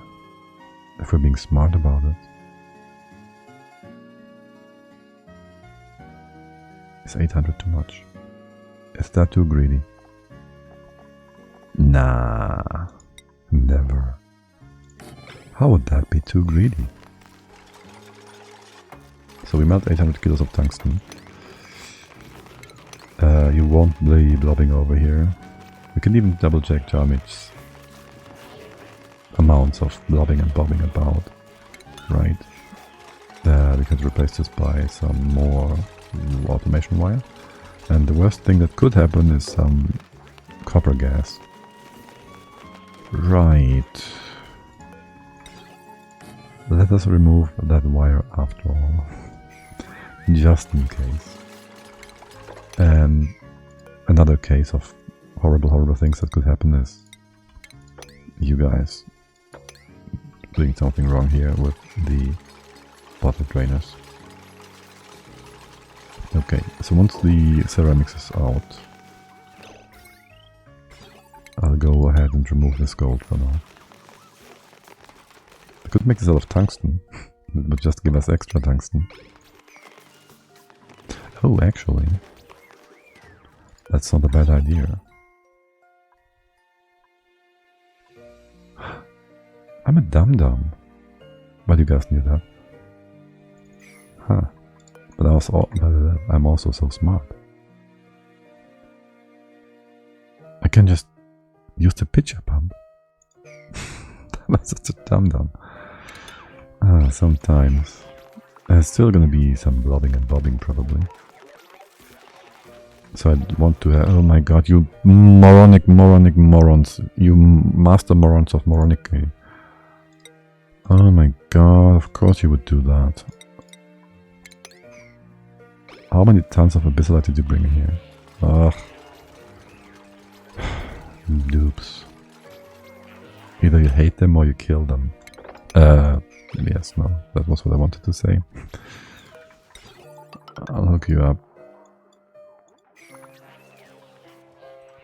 if we're being smart about it. Is 800 too much? Is that too greedy? Nah, never. How would that be too greedy? So we melt 800 kilos of tungsten. You won't be blobbing over here. We can even double check Jarmit's amounts of blobbing and bobbing about. Right. We can replace this by some more automation wire. And the worst thing that could happen is some copper gas. Right. Let us remove that wire after all. Just in case. And another case of horrible things that could happen is you guys doing something wrong here with the bottle drainers. Okay, so once the ceramics is out, I'll go ahead and remove this gold for now. I could make this out of tungsten, it would just give us extra tungsten. Oh, actually, that's not a bad idea. I'm a dum-dum. But you guys knew that. Huh. But I'm also so smart. I can just use the pitcher pump. I'm such a dum-dum. Sometimes. There's still gonna be some blobbing and bobbing probably. So I want to have, oh my god, you moronic morons. You master morons of moronic. Oh my god, of course you would do that. How many tons of Abyssalite did you bring in here? Ugh. Dupes. Either you hate them or you kill them. Yes, no, that was what I wanted to say. I'll hook you up.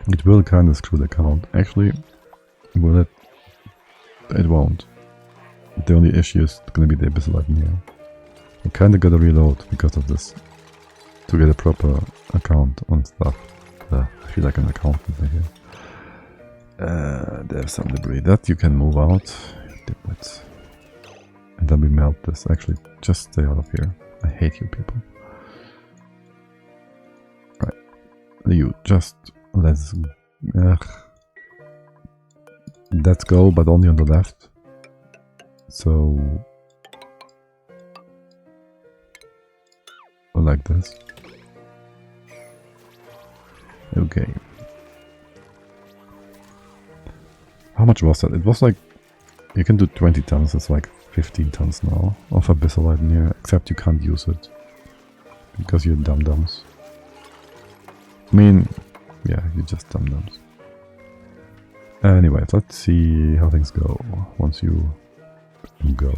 It will kind of screw the count. Actually, will it? It won't. The only issue is gonna be the Abyssalite in here. I kinda gotta reload because of this. To get a proper account on stuff. I feel like an accountant here. There's some debris that you can move out. And then we melt this. Actually, just stay out of here. I hate you people. Right. You, just let's go, but only on the left. So like this. Okay. How much was that? It was like, you can do 20 tons, it's like 15 tons now of Abyssalite in here, except you can't use it. Because you're dum-dums. I mean, yeah, you're just dum-dums. Anyways, let's see how things go once you go.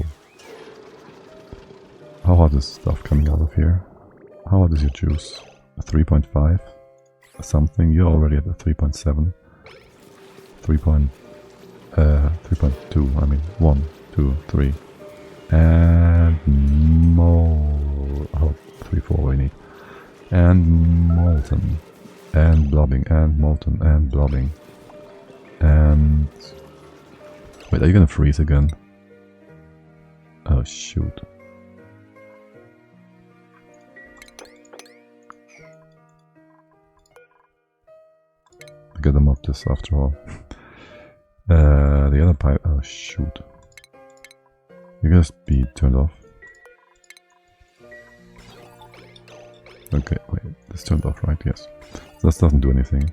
How hot is stuff coming out of here? How hot is your juice? A 3.5? Something? You're already at a 3.7. 3.2, I mean 1, 2, 3. And oh, 3, 4 we need. And molten. And blobbing, and molten, and blobbing. And wait, are you gonna freeze again? Oh shoot. I gotta mop this after all. The other pipe, oh shoot. You're gonna be turned off. Okay, wait, this turned off, right? Yes. This doesn't do anything.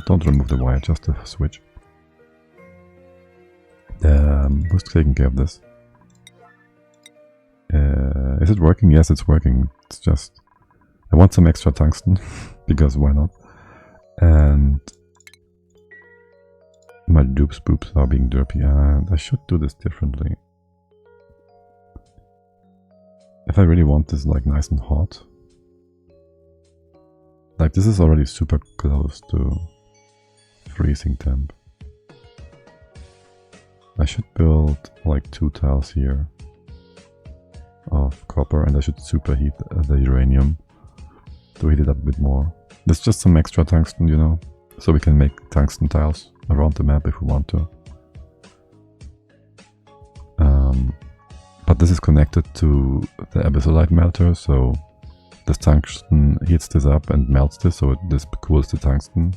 Don't remove the wire, just the switch. Who's taking care of this? Is it working? Yes, it's working. It's just... I want some extra tungsten, because why not? And... my dupes boops are being derpy, and I should do this differently. If I really want this like nice and hot. Like this is already super close to freezing temp. I should build like 2 tiles here of copper, and I should superheat the uranium to heat it up a bit more. There's just some extra tungsten, you know, so we can make tungsten tiles around the map if we want to. But this is connected to the Abyssalite melter, so this tungsten heats this up and melts this, so this cools the tungsten.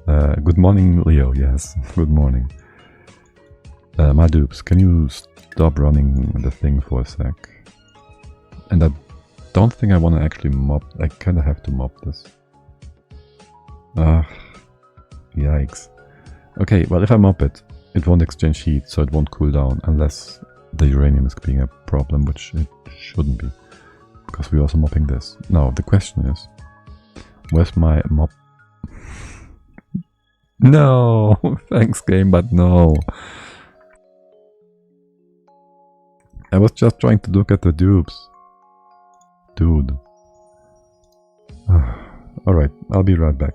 Good morning, Leo. Yes, good morning. My dupes, can you stop running the thing for a sec? And I don't think I want to actually mop. I kind of have to mop this. Yikes. Okay, well if I mop it, it won't exchange heat, so it won't cool down unless the uranium is being a problem, which it shouldn't be. Because we're also mopping this. Now, the question is, where's my mop? No! Thanks game, but no! I was just trying to look at the dupes. Dude. Alright, I'll be right back.